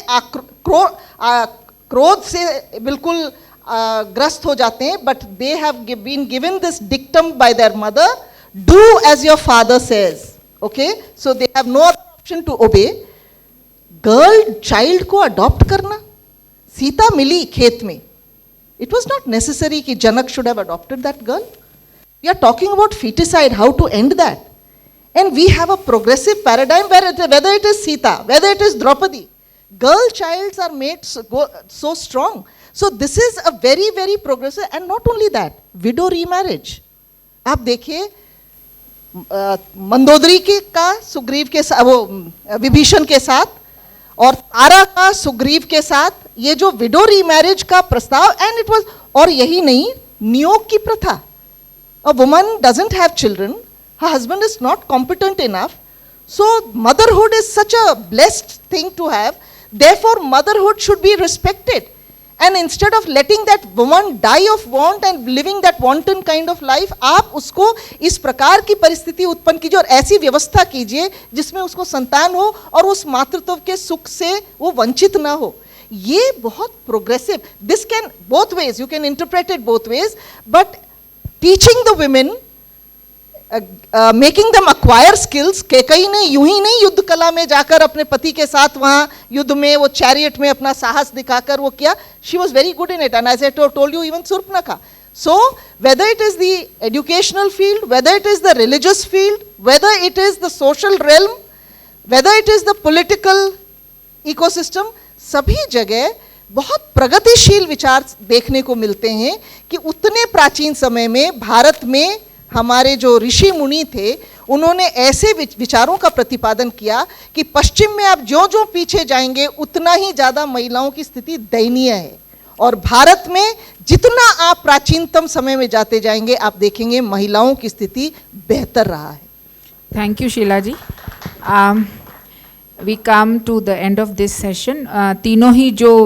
क्रोध से बिल्कुल ग्रस्त हो जाते हैं, but they have been given this dictum by their mother, do as your father says. Okay, so they have no other option to obey. Girl child को अडॉप्ट करना, सीता मिली खेत में, इट वॉज नॉट नेसेसरी कि Janak should have adopted that girl. We are talking about foeticide, how to end that. And we have a progressive paradigm whether it is Sita, whether it is Draupadi, girl childs are made so strong. So this is a very very progressive. And not only that, widow remarriage. आप देखिए मंदोदरी के का सुग्रीव के साथ, वो विभीषण के साथ, और तारा का सुग्रीव के साथ, ये जो विडो रीमैरिज का प्रस्ताव. एंड इट वाज, और यही नहीं, नियोग की प्रथा. A woman doesn't have children, her husband is not competent enough, so motherhood is such a blessed thing to have. Therefore motherhood should be respected. And instead of letting that woman die of want and living that wanton kind of life, आप उसको इस प्रकार की परिस्थिति उत्पन्न कीजिए और ऐसी व्यवस्था कीजिए जिसमें उसको संतान हो और उस मातृत्व के सुख से वो वंचित ना हो. ये बहुत progressive. This can both ways, you can interpret it both ways, but teaching the women, making them acquire skills. Kaikeyi ने यूं ही नहीं युद्ध कला में जाकर अपने पति के साथ वहाँ युद्ध में वो चैरियट में अपना साहस दिखाकर वो किया. She was very good in it. And as I told you, even Surpanakha. So whether it is the educational field, whether it is the religious field, whether it is the social realm, whether it is the political ecosystem, सभी जगह बहुत प्रगतिशील विचार देखने को मिलते हैं कि उतने प्राचीन समय में भारत में हमारे जो ऋषि मुनि थे, उन्होंने ऐसे विचारों का प्रतिपादन किया कि पश्चिम में आप जो जो पीछे जाएंगे उतना ही ज़्यादा महिलाओं की स्थिति दयनीय है, और भारत में जितना आप प्राचीनतम समय में जाते जाएंगे आप देखेंगे महिलाओं की स्थिति बेहतर रहा है. Thank you Sheela ji. We come to the end of this session. तीनों ही जो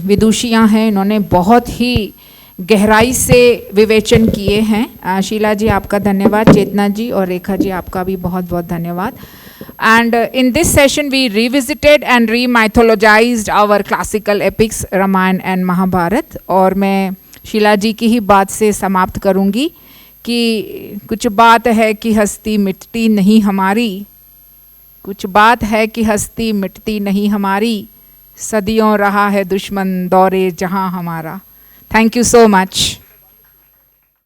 विदुषियाँ हैं, इन्होंने बहुत ही गहराई से विवेचन किए हैं. शीला जी आपका धन्यवाद, चेतना जी और रेखा जी आपका भी बहुत बहुत धन्यवाद. And in this session we revisited and remythologised our classical epics Ramayana and Mahabharata. और मैं शीला जी की ही बात से समाप्त करूंगी कि कुछ बात है कि हस्ती मिटती नहीं हमारी, कुछ बात है कि हस्ती मिटती नहीं हमारी, सदियों रहा है दुश्मन दौरे जहां हमारा. Thank you so much.